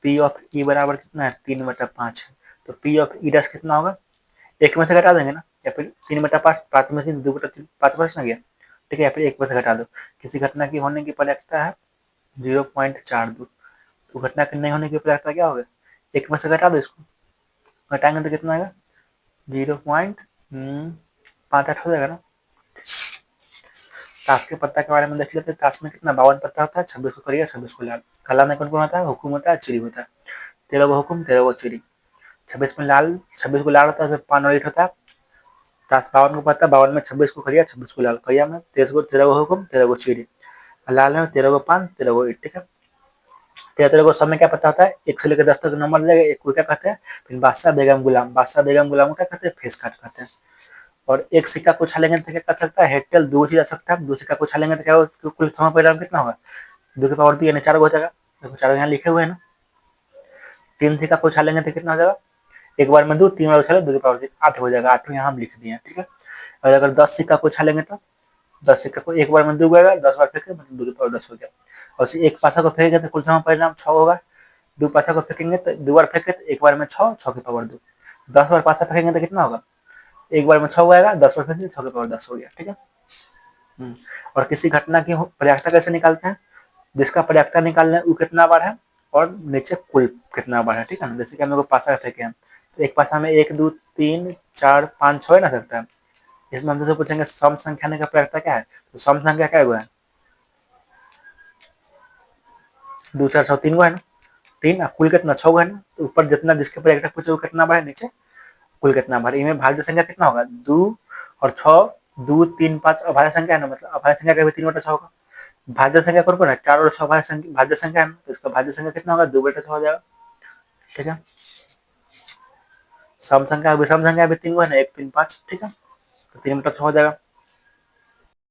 पी ऑफ ई बराबर कितना है? 3/5 है, तो पी ऑफ ई डैश कितना होगा? 1 में से घटा देंगे ना, या फिर 3/5, 5 में से 2/3, 5 बच ना गया, ठीक है। या फिर 1 में से घटा दो। किसी घटना की होने की पर्याप्तता है 0.42, तो घटना के नहीं होने की पर्याप्तता क्या होगा? 1 में से घटा दो, इसको घटाएंगे तो कितना आएगा? 0.58 हो जाएगा ना। ताश के पत्ता के बारे में देख लेते हैं। ताश में कितना 52 पत्ता होता है, 26 को करिया 26 को लाल। काला में कौन कौन होता है, हुकुम होता है, चिड़ी होता है। 13 को हुकुम, 13 को चिड़ी। 26 में लाल, 26 को लाल होता है, पान और ईट होता है। ताश 52 को पत्ता, 52 में 26 को करिया 26 को लाल। करिया में 13 को हुकुम, 13 को चिड़ी। लाल में 13 को पान, 13 को ईट। ठीक है, 13 को सब में क्या पता होता है, 1 से लेकर 10 तक नंबर लगेगा, एक को क्या कहते हैं, फिर बादशाह बेगम गुलाम, बादशाह बेगम गुलाम को क्या कहते हैं, फेस काट कहते हैं। और एक सिक्का को उछालेंगे तो क्या कर सकता है, हेड टेल दो चीज आ सकता है। दो सिक्का को उछालेंगे तो क्या कुल समय परिणाम कितना होगा, 2 की पावर 2 यानी 4 हो जाएगा। देखो 4 यहाँ लिखे हुए हैं ना। 3 सिक्का को उछालेंगे तो कितना हो जाएगा, एक बार में 2, 3 बार उछाले 2 की पावर 3, 8 हो जाएगा। 8 यहाँ हम लिख दिए, ठीक है। और अगर 10 सिक्का को उछालेंगे तो 10 सिक्का को एक बार में 2 गएगा, 10 बार फेंके मतलब 2 की पावर 10 हो गया। और एक पासा को फेंकेंगे तो कुल समय परिणाम 6 होगा। 2 पासा को फेंकेंगे तो 2 बार फेंके तो एक बार में 6, 6 की पावर 2। 10 बार पासा फेंकेंगे तो कितना होगा, एक बार में 6 आएगा, 10 बार फेंकेंगे 6 की पावर 10 हो गया, ठीक है। और किसी घटना की प्रयाक्ता कैसे निकालते हैं, जिसका प्रयाक्ता निकालना है वो कितना बार है और नीचे कुल कितना बार है, ठीक है ना। जैसे कि हम लोग पासा फेंके हैं तो एक पासा में 1 2 3 4 5 6 ना सकता है। इसमें हम तुमसे पूछेंगे सम संख्या का प्रयाक्ता क्या है, तो सम संख्या क्या हुआ है, 2 4 6 3 गो है ना, 3। कुल कितना 6 गो है ना। तो ऊपर जितना जिसके प्रयाक्ता पूछे वो कितना बार है, नीचे कुल कितना बार। इनमें भाज्य संख्या कितना होगा, 2 और 6, 2 3 5 अभाज्य संख्या है ना, मतलब अभाज्य संख्या का भी 3/6 होगा। भाज्य संख्या कौन कौन है, 4 और 6 भाज्य संख्या है ना, तो इसका भाज्य संख्या कितना होगा, 2/6 हो जाएगा, ठीक है। सम संख्या विषम संख्या भी 3 गो है ना, 1 3 5, ठीक है, तो 3/6 हो जाएगा।